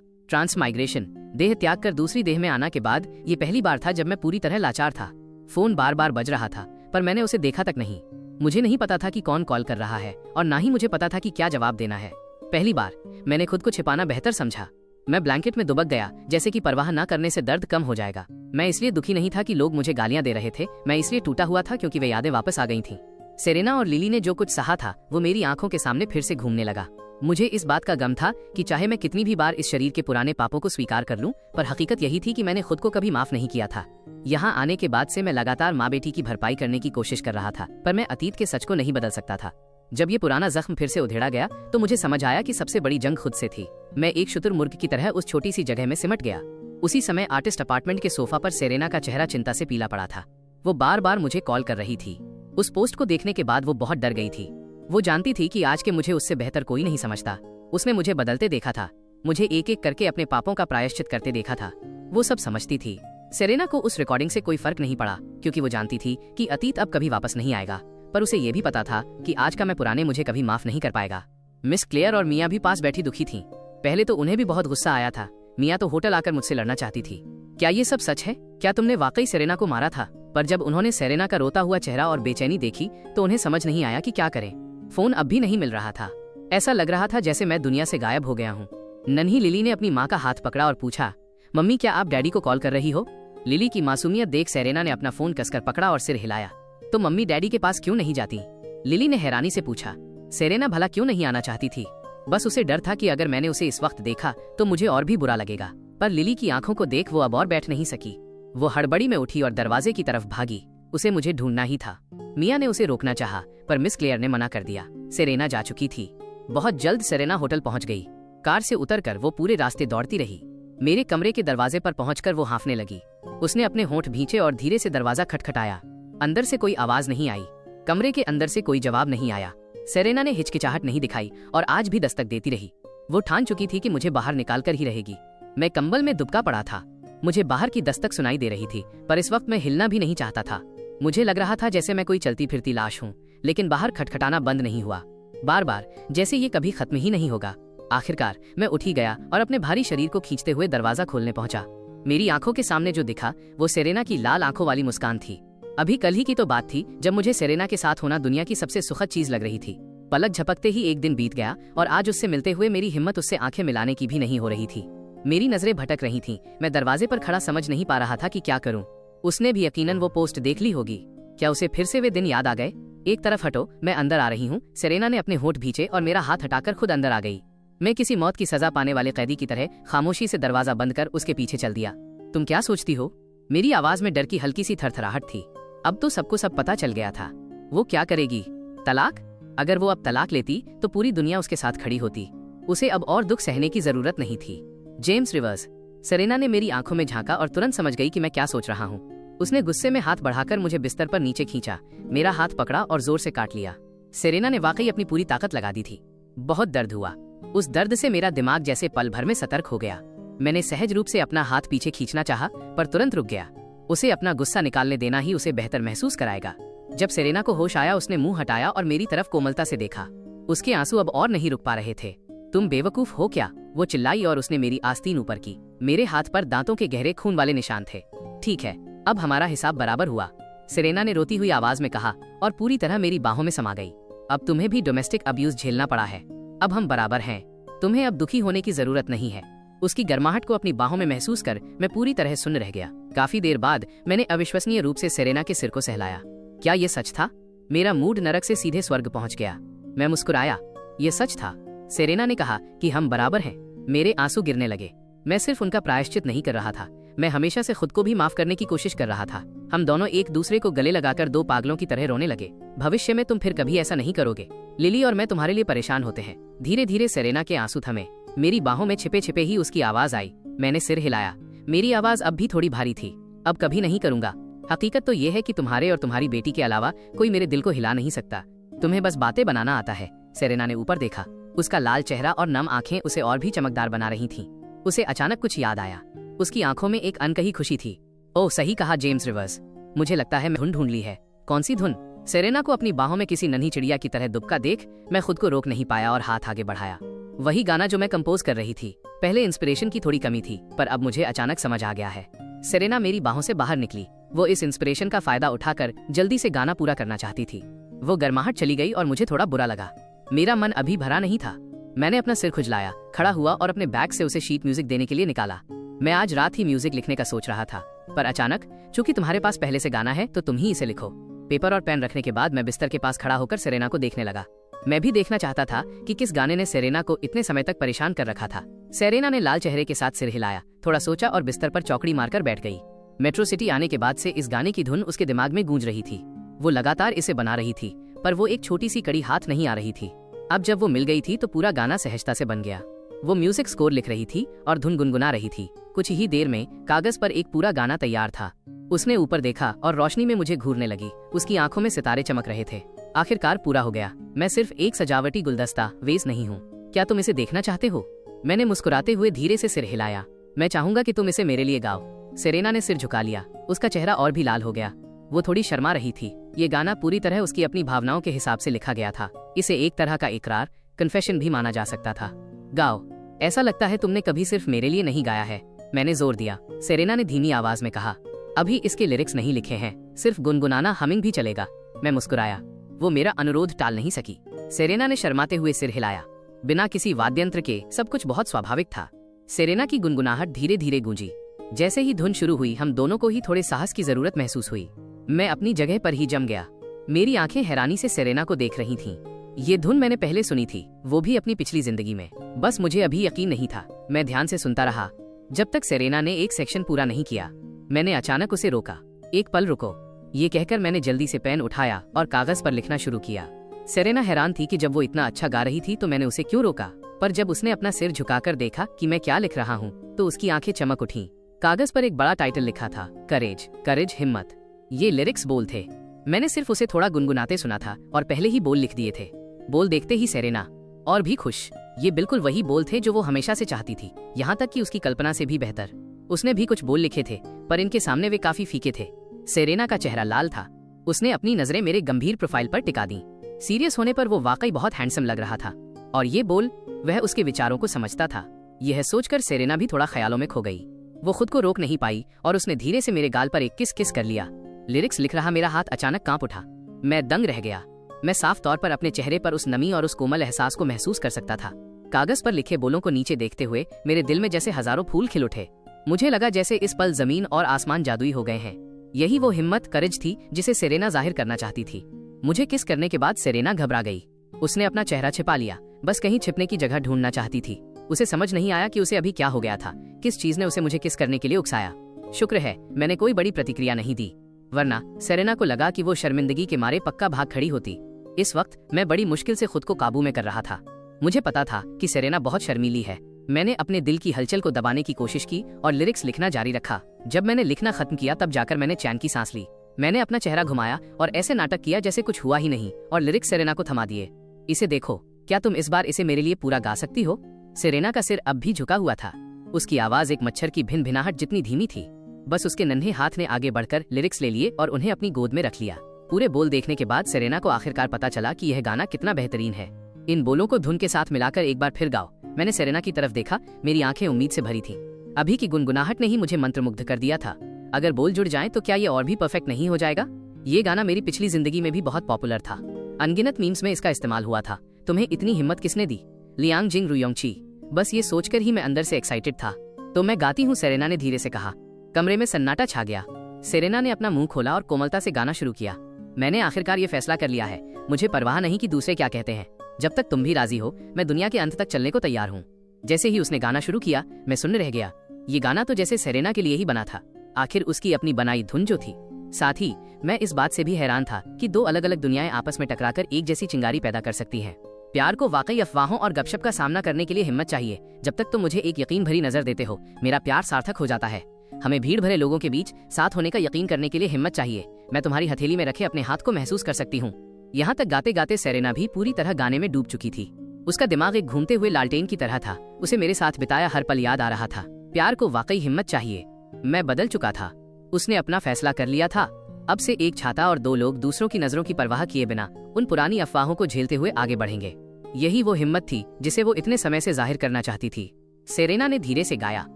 ट्रांसमाइग्रेशन, देह त्याग कर दूसरी देह में आना के बाद ये पहली बार था जब मैं पूरी तरह लाचार था। फोन बार बार बज रहा था पर मैंने उसे देखा तक नहीं। मुझे नहीं पता था कि कौन कॉल कर रहा है और ना ही मुझे पता था कि क्या जवाब देना है। पहली बार मैंने खुद को छिपाना बेहतर समझा। मैं ब्लैंकेट में दुबक गया, जैसे कि परवाह न करने से दर्द कम हो जाएगा। मैं इसलिए दुखी नहीं था कि लोग मुझे गालियां दे रहे थे, मैं इसलिए टूटा हुआ था क्योंकि वे यादें वापस आ गई थीं। सेरेना और लिली ने जो कुछ सहा था वो मेरी आंखों के सामने फिर से घूमने लगा। मुझे इस बात का गम था कि चाहे मैं कितनी भी बार इस शरीर के पुराने पापों को स्वीकार कर लूं, पर हकीकत यही थी कि मैंने खुद को कभी माफ नहीं किया था। यहाँ आने के बाद से मैं लगातार माँ बेटी की भरपाई करने की कोशिश कर रहा था, पर मैं अतीत के सच को नहीं बदल सकता था। जब ये पुराना जख्म फिर से उधेड़ा गया तो मुझे समझ आया कि सबसे बड़ी जंग खुद से थी। मैं एक शुतुरमुर्ग की तरह उस छोटी सी जगह में सिमट गया। उसी समय आर्टिस्ट अपार्टमेंट के सोफा पर सेरेना का चेहरा चिंता से पीला पड़ा था। वो बार बार मुझे कॉल कर रही थी। उस पोस्ट को देखने के बाद वो बहुत डर गई थी। वो जानती थी कि आज के मुझे उससे बेहतर कोई नहीं समझता। उसने मुझे बदलते देखा था, मुझे एक एक करके अपने पापों का प्रायश्चित करते देखा था। वो सब समझती थी। सेरेना को उस रिकॉर्डिंग से कोई फर्क नहीं पड़ा, क्योंकि वो जानती थी कि अतीत अब कभी वापस नहीं आएगा। पर उसे ये भी पता था कि आज का मैं पुराने मुझे कभी माफ नहीं कर पाएगा। मिस क्लेयर और मिया भी पास बैठी दुखी थीं। पहले तो उन्हें भी बहुत गुस्सा आया था। मिया तो होटल आकर मुझसे लड़ना चाहती थी। क्या ये सब सच है? क्या तुमने वाकई सेरेना को मारा था? पर जब उन्होंने सेरेना का रोता हुआ चेहरा और बेचैनी देखी तो उन्हें समझ नहीं आया कि क्या करें। फोन अब भी नहीं मिल रहा था। ऐसा लग रहा था जैसे मैं दुनिया से गायब हो गया हूँ। नन्ही लिली ने अपनी माँ का हाथ पकड़ा और पूछा, मम्मी क्या आप डैडी को कॉल कर रही हो? लिली की मासूमियत देख सेरेना ने अपना फोन कसकर पकड़ा और सिर हिलाया। तो मम्मी डैडी के पास क्यों नहीं जाती? लिली ने हैरानी से पूछा। सेरेना भला क्यों नहीं आना चाहती थी? बस उसे डर था कि अगर मैंने उसे इस वक्त देखा तो मुझे और भी बुरा लगेगा। पर लिली की आंखों को देख वो अब और बैठ नहीं सकी। वो हड़बड़ी में उठी और दरवाजे की तरफ भागी। उसे मुझे ढूंढना ही था। मिया ने उसे रोकना चाहा, पर मिस क्लेयर ने मना कर दिया। सेरेना जा चुकी थी। बहुत जल्द सेरेना होटल पहुंच गई। कार से उतरकर वो पूरे रास्ते दौड़ती रही। मेरे कमरे के दरवाजे पर पहुंचकर वो हांफने लगी। उसने अपने होंठ भींचे और धीरे से दरवाजा खटखटाया। अंदर से कोई आवाज नहीं आई। कमरे के अंदर से कोई जवाब नहीं आया। सेरेना ने हिचकिचाहट नहीं दिखाई और आज भी दस्तक देती रही। वो ठान चुकी थी कि मुझे बाहर निकाल कर ही रहेगी। मैं कंबल में दुबका पड़ा था। मुझे बाहर की दस्तक सुनाई दे रही थी, पर इस वक्त मैं हिलना भी नहीं चाहता था। मुझे लग रहा था जैसे मैं कोई चलती फिरती लाश हूँ, लेकिन बाहर खटखटाना बंद नहीं हुआ। बार बार, जैसे ये कभी खत्म ही नहीं होगा। आखिरकार मैं उठ ही गया और अपने भारी शरीर को खींचते हुए दरवाजा खोलने पहुंचा। मेरी आंखों के सामने जो दिखा वो सेरेना की लाल आंखों वाली मुस्कान थी। अभी कल ही की तो बात थी जब मुझे सेरेना के साथ होना दुनिया की सबसे सुखद चीज लग रही थी। पलक झपकते ही एक दिन बीत गया और आज उससे मिलते हुए मेरी हिम्मत उससे आंखें मिलाने की भी नहीं हो रही थी। मेरी नजरें भटक रही थीं। मैं दरवाजे पर खड़ा समझ नहीं पा रहा था कि क्या करूं। उसने भी यकीनन वो पोस्ट देख ली होगी। क्या उसे फिर से वे दिन याद आ गए? एक तरफ हटो, मैं अंदर आ रही हूँ। सेरेना ने अपने होंठ भींचे और मेरा हाथ हटाकर खुद अंदर आ गई। मैं किसी मौत की सजा पाने वाले कैदी की तरह खामोशी से दरवाजा बंद कर उसके पीछे चल दिया। तुम क्या सोचती हो? मेरी आवाज में डर की हल्की सी थरथराहट थी। अब तो सबको सब पता चल गया था। वो क्या करेगी? तलाक? अगर वो अब तलाक लेती तो पूरी दुनिया उसके साथ खड़ी होती। उसे अब और दुख सहने की जरूरत नहीं थी। James reverse. सेरेना ने मेरी आंखों में झांका और तुरंत समझ गई कि मैं क्या सोच रहा हूँ। उसने गुस्से में हाथ बढ़ाकर मुझे बिस्तर पर नीचे खींचा, मेरा हाथ पकड़ा और जोर से काट लिया। सेरेना ने वाकई अपनी पूरी ताकत लगा दी थी। बहुत दर्द हुआ। उस दर्द से मेरा दिमाग जैसे पल भर में सतर्क हो गया। मैंने सहज रूप से अपना हाथ पीछे खींचना चाहा, पर तुरंत रुक गया। उसे अपना गुस्सा निकालने देना ही उसे बेहतर महसूस कराएगा। जब सेरेना को होश आया उसने मुंह हटाया और मेरी तरफ कोमलता से देखा। उसके आंसू अब और नहीं रुक पा रहे थे। तुम बेवकूफ हो क्या? वो चिल्लाई और उसने मेरी आस्तीन ऊपर की। मेरे हाथ पर दांतों के गहरे खून वाले निशान थे। ठीक है, अब हमारा हिसाब बराबर हुआ, सेरेना ने रोती हुई आवाज में कहा और पूरी तरह मेरी बाहों में समा गई। अब तुम्हें भी डोमेस्टिक अब्यूज झेलना पड़ा है। अब हम बराबर हैं। तुम्हें अब दुखी होने की जरूरत नहीं है। उसकी गर्माहट को अपनी बाहों में महसूस कर मैं पूरी तरह सुन्न रह गया। काफी देर बाद मैंने अविश्वसनीय रूप से सेरेना के सिर को सहलाया। क्या ये सच था? मेरा मूड नरक से सीधे स्वर्ग पहुंच गया। मैं मुस्कुराया। ये सच था। सेरेना ने कहा कि हम बराबर हैं। मेरे आंसू गिरने लगे। मैं सिर्फ उनका प्रायश्चित नहीं कर रहा था, मैं हमेशा से खुद को भी माफ करने की कोशिश कर रहा था। हम दोनों एक दूसरे को गले लगाकर दो पागलों की तरह रोने लगे। भविष्य में तुम फिर कभी ऐसा नहीं करोगे। लिली और मैं तुम्हारे लिए परेशान होते हैं। धीरे धीरे सेरेना के आंसू थमे। मेरी बाहों में छिपे छिपे ही उसकी आवाज आई। मैंने सिर हिलाया। मेरी आवाज अब भी थोड़ी भारी थी। अब कभी नहीं करूंगा। हकीकत तो ये है कि तुम्हारे और तुम्हारी बेटी के अलावा कोई मेरे दिल को हिला नहीं सकता। तुम्हें बस बातें बनाना आता है। सेरेना ने ऊपर देखा। उसका लाल चेहरा और नम आंखें उसे और भी चमकदार बना रही थीं। उसे अचानक कुछ याद आया। उसकी आंखों में एक अनकही खुशी थी। ओह, सही कहा जेम्स रिवर्स। मुझे लगता है मैं धुन ढूंढ ली है। कौन सी धुन? सेरेना को अपनी बाहों में किसी नन्ही चिड़िया की तरह दुबका देख मैं खुद को रोक नहीं पाया और हाथ आगे बढ़ाया। वही गाना जो मैं कंपोज कर रही थी। पहले इंस्पिरेशन की थोड़ी कमी थी, पर अब मुझे अचानक समझ आ गया है। सेरेना मेरी बाहों से बाहर निकली। वो इस इंस्पिरेशन का फायदा उठाकर जल्दी से गाना पूरा करना चाहती थी। वो गर्माहट चली गई और मुझे थोड़ा बुरा लगा। मेरा मन अभी भरा नहीं था। मैंने अपना सिर खुजलाया, खड़ा हुआ और अपने बैग से उसे शीट म्यूजिक देने के लिए निकाला। मैं आज रात ही म्यूजिक लिखने का सोच रहा था, पर अचानक चूंकि तुम्हारे पास पहले से गाना है तो तुम ही इसे लिखो। पेपर और पेन रखने के बाद मैं बिस्तर के पास खड़ा होकर सेरेना को देखने लगा। मैं भी देखना चाहता था कि किस गाने ने सेरेना को इतने समय तक परेशान कर रखा था। सेरेना ने लाल चेहरे के साथ सिर हिलाया, थोड़ा सोचा और बिस्तर पर चौकड़ी मारकर बैठ गई। मेट्रो सिटी आने के बाद से इस गाने की धुन उसके दिमाग में गूंज रही थी। वो लगातार इसे बना रही थी, पर वो एक छोटी सी कड़ी हाथ नहीं आ रही थी। अब जब वो मिल गई थी तो पूरा गाना सहजता से बन गया। वो म्यूजिक स्कोर लिख रही थी और धुन गुनगुना रही थी। कुछ ही देर में कागज पर एक पूरा गाना तैयार था। उसने ऊपर देखा और रोशनी में मुझे घूरने लगी। उसकी आंखों में सितारे चमक रहे थे। आखिरकार पूरा हो गया। मैं सिर्फ एक सजावटी गुलदस्ता वेस नहीं हूँ। क्या तुम इसे देखना चाहते हो? मैंने मुस्कुराते हुए धीरे से सिर हिलाया। मैं चाहूंगा कि तुम इसे मेरे लिए गाओ। सेरेना ने सिर झुका लिया। उसका चेहरा और भी लाल हो गया। वो थोड़ी शर्मा रही थी। ये गाना पूरी तरह उसकी अपनी भावनाओं के हिसाब से लिखा गया था। इसे एक तरह का इकरार, कन्फेशन भी माना जा सकता था। गाओ। ऐसा लगता है तुमने कभी सिर्फ मेरे लिए नहीं गाया है। मैंने जोर दिया। सेरेना ने धीमी आवाज में कहा, अभी इसके लिरिक्स नहीं लिखे हैं, सिर्फ गुनगुनाना, हमिंग भी चलेगा। मैं मुस्कुराया। वो मेरा अनुरोध टाल नहीं सकी। सेरेना ने शर्माते हुए सिर हिलाया। बिना किसी वाद्यंत्र के सब कुछ बहुत स्वाभाविक था। सेरेना की गुनगुनाहट धीरे धीरे गूंजी। जैसे ही धुन शुरू हुई हम दोनों को ही थोड़े साहस की जरूरत महसूस हुई। मैं अपनी जगह पर ही जम गया। मेरी आंखें हैरानी से सेरेना को देख रही थीं। ये धुन मैंने पहले सुनी थी, वो भी अपनी पिछली जिंदगी में। बस मुझे अभी यकीन नहीं था। मैं ध्यान से सुनता रहा जब तक सेरेना ने एक सेक्शन पूरा नहीं किया। मैंने अचानक उसे रोका। एक पल रुको, ये कहकर मैंने जल्दी से पेन उठाया और कागज पर लिखना शुरू किया। सेरेना हैरान थी कि जब वो इतना अच्छा गा रही थी तो मैंने उसे क्यों रोका, पर जब उसने अपना सिर झुकाकर देखा कि मैं क्या लिख रहा हूँ तो उसकी आंखें चमक उठीं। कागज पर एक बड़ा टाइटल लिखा था, करेज, करेज, हिम्मत। ये लिरिक्स बोल थे। मैंने सिर्फ उसे थोड़ा गुनगुनाते सुना था और पहले ही बोल लिख दिए थे। बोल देखते ही सेरेना और भी खुश। ये बिल्कुल वही बोल थे जो वो हमेशा से चाहती थी, यहाँ तक कि उसकी कल्पना से भी बेहतर। उसने भी कुछ बोल लिखे थे, पर इनके सामने वे काफी फीके थे। सेरेना का चेहरा लाल था। उसने अपनी नजरें मेरे गंभीर प्रोफाइल पर टिका दी। सीरियस होने पर वो वाकई बहुत हैंडसम लग रहा था, और ये बोल वह उसके विचारों को समझता था। यह सोचकर सेरेना भी थोड़ा ख्यालों में खो गई। वो खुद को रोक नहीं पाई और उसने धीरे से मेरे गाल पर एक किस किस कर लिया। लिरिक्स लिख रहा मेरा हाथ अचानक कांप उठा। मैं दंग रह गया। मैं साफ तौर पर अपने चेहरे पर उस नमी और उस कोमल एहसास को महसूस कर सकता था। कागज पर लिखे बोलों को नीचे देखते हुए मेरे दिल में जैसे हजारों फूल खिल उठे। मुझे लगा जैसे इस पल जमीन और आसमान जादुई हो गए हैं। यही वो हिम्मत, करेज थी जिसे सेरेना जाहिर करना चाहती थी। मुझे किस करने के बाद सेरेना घबरा गई। उसने अपना चेहरा छिपा लिया, बस कहीं छिपने की जगह ढूंढना चाहती थी। उसे समझ नहीं आया कि उसे अभी क्या हो गया था, किस चीज ने उसे मुझे किस करने के लिए उकसाया। शुक्र है मैंने कोई बड़ी प्रतिक्रिया नहीं दी, वरना सेरेना को लगा कि वो शर्मिंदगी के मारे पक्का भाग खड़ी होती। इस वक्त मैं बड़ी मुश्किल से खुद को काबू में कर रहा था। मुझे पता था कि सेरेना बहुत शर्मीली है। मैंने अपने दिल की हलचल को दबाने की कोशिश की और लिरिक्स लिखना जारी रखा। जब मैंने लिखना खत्म किया तब जाकर मैंने चैन की सांस ली। मैंने अपना चेहरा घुमाया और ऐसे नाटक किया जैसे कुछ हुआ ही नहीं, और लिरिक्स सेरेना को थमा दिए। इसे देखो, क्या तुम इस बार इसे मेरे लिए पूरा गा सकती हो? सेरेना का सिर अब भी झुका हुआ था। उसकी आवाज एक मच्छर की भिन भिनाहट जितनी धीमी थी। बस उसके नन्हे हाथ ने आगे बढ़कर लिरिक्स ले लिए और उन्हें अपनी गोद में रख लिया। पूरे बोल देखने के बाद सेरेना को आखिरकार पता चला कि यह गाना कितना बेहतरीन है। इन बोलों को धुन के साथ मिलाकर एक बार फिर गाओ। मैंने सेरेना की तरफ देखा। मेरी आंखें उम्मीद से भरी थीं। अभी की गुनगुनाहट ने ही मुझे मंत्रमुग्ध कर दिया था। अगर बोल जुड़ जाएं तो क्या ये और भी परफेक्ट नहीं हो जाएगा? ये गाना मेरी पिछली जिंदगी में भी बहुत पॉपुलर था। अनगिनत मीम्स में इसका इस्तेमाल हुआ था। तुम्हें इतनी हिम्मत किसने दी? लियांग जिंग रुयोंगची। बस ये सोचकर ही मैं अंदर से एक्साइटेड था। तो मैं गाती हूँ, सेरेना ने धीरे से कहा। कमरे में सन्नाटा छा गया। सेरेना ने अपना मुंह खोला और कोमलता से गाना शुरू किया। मैंने आखिरकार ये फैसला कर लिया है, मुझे परवाह नहीं कि दूसरे क्या कहते हैं। जब तक तुम भी राजी हो, मैं दुनिया के अंत तक चलने को तैयार हूँ। जैसे ही उसने गाना शुरू किया, मैं सुनने रह गया। ये गाना तो जैसे सेरेना के लिए ही बना था। आखिर उसकी अपनी बनाई धुन जो थी। साथ ही मैं इस बात से भी हैरान था कि दो अलग अलग दुनियाएं आपस में टकराकर एक जैसी चिंगारी पैदा कर सकती हैं। प्यार को वाकई अफवाहों और गपशप का सामना करने के लिए हिम्मत चाहिए। जब तक तुम मुझे एक यकीन भरी नजर देते हो, मेरा प्यार सार्थक हो जाता है। हमें भीड़ भरे लोगों के बीच साथ होने का यकीन करने के लिए हिम्मत चाहिए। मैं तुम्हारी हथेली में रखे अपने हाथ को महसूस कर सकती हूँ। यहाँ तक गाते गाते सेरेना भी पूरी तरह गाने में डूब चुकी थी। उसका दिमाग एक घूमते हुए लालटेन की तरह था। उसे मेरे साथ बिताया हर पल याद आ रहा था। प्यार को वाकई हिम्मत चाहिए। मैं बदल चुका था। उसने अपना फैसला कर लिया था। अब से एक छाता और दो लोग दूसरों की नजरों की परवाह किए बिना उन पुरानी अफवाहों को झेलते हुए आगे बढ़ेंगे। यही वो हिम्मत थी जिसे वो इतने समय से जाहिर करना चाहती थी। सेरेना ने धीरे से गाया।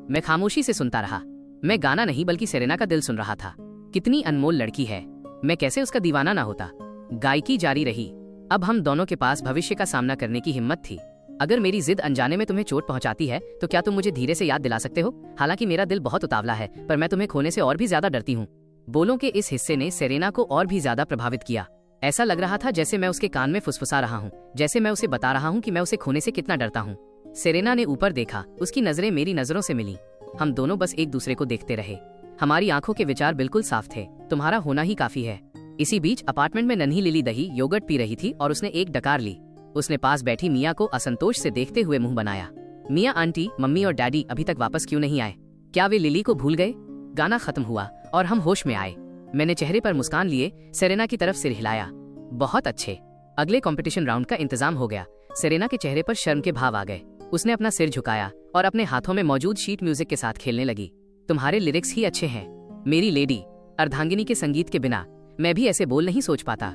मैं खामोशी से सुनता रहा। मैं गाना नहीं बल्कि सेरेना का दिल सुन रहा था। कितनी अनमोल लड़की है, मैं कैसे उसका दीवाना ना होता। गायकी जारी रही। अब हम दोनों के पास भविष्य का सामना करने की हिम्मत थी। अगर मेरी जिद अनजाने में तुम्हें चोट पहुंचाती है तो क्या तुम मुझे धीरे से याद दिला सकते हो? हालांकि मेरा दिल बहुत उतावला है, पर मैं तुम्हें खोने से और भी ज्यादा डरती हूँ। बोलों के इस हिस्से ने सेरेना को और भी ज्यादा प्रभावित किया। ऐसा लग रहा था जैसे मैं उसके कान में फुसफुसा रहा हूँ, जैसे मैं उसे बता रहा हूँ कि मैं उसे खोने से कितना डरता हूँ। सेरेना ने ऊपर देखा। उसकी नजरें मेरी नजरों से मिली। हम दोनों बस एक दूसरे को देखते रहे। हमारी आंखों के विचार बिल्कुल साफ थे। तुम्हारा होना ही काफी है। इसी बीच अपार्टमेंट में नन्ही लिली दही योगर्ट पी रही थी और उसने एक डकार ली। उसने पास बैठी मिया को असंतोष से देखते हुए मुंह बनाया। मिया आंटी, मम्मी और डैडी अभी तक वापस क्यों नहीं आए? क्या वे लिली को भूल गए? गाना खत्म हुआ और हम होश में आए। मैंने चेहरे पर मुस्कान लिए सेरेना की तरफ सिर हिलाया। बहुत अच्छे। अगले कंपटीशन राउंड का इंतजाम हो गया। सेरेना के चेहरे पर शर्म के भाव आ गए। उसने अपना सिर झुकाया और अपने हाथों में मौजूद शीट म्यूजिक के साथ खेलने लगी। तुम्हारे लिरिक्स ही अच्छे हैं मेरी लेडी। अर्धांगिनी के संगीत के बिना मैं भी ऐसे बोल नहीं सोच पाता।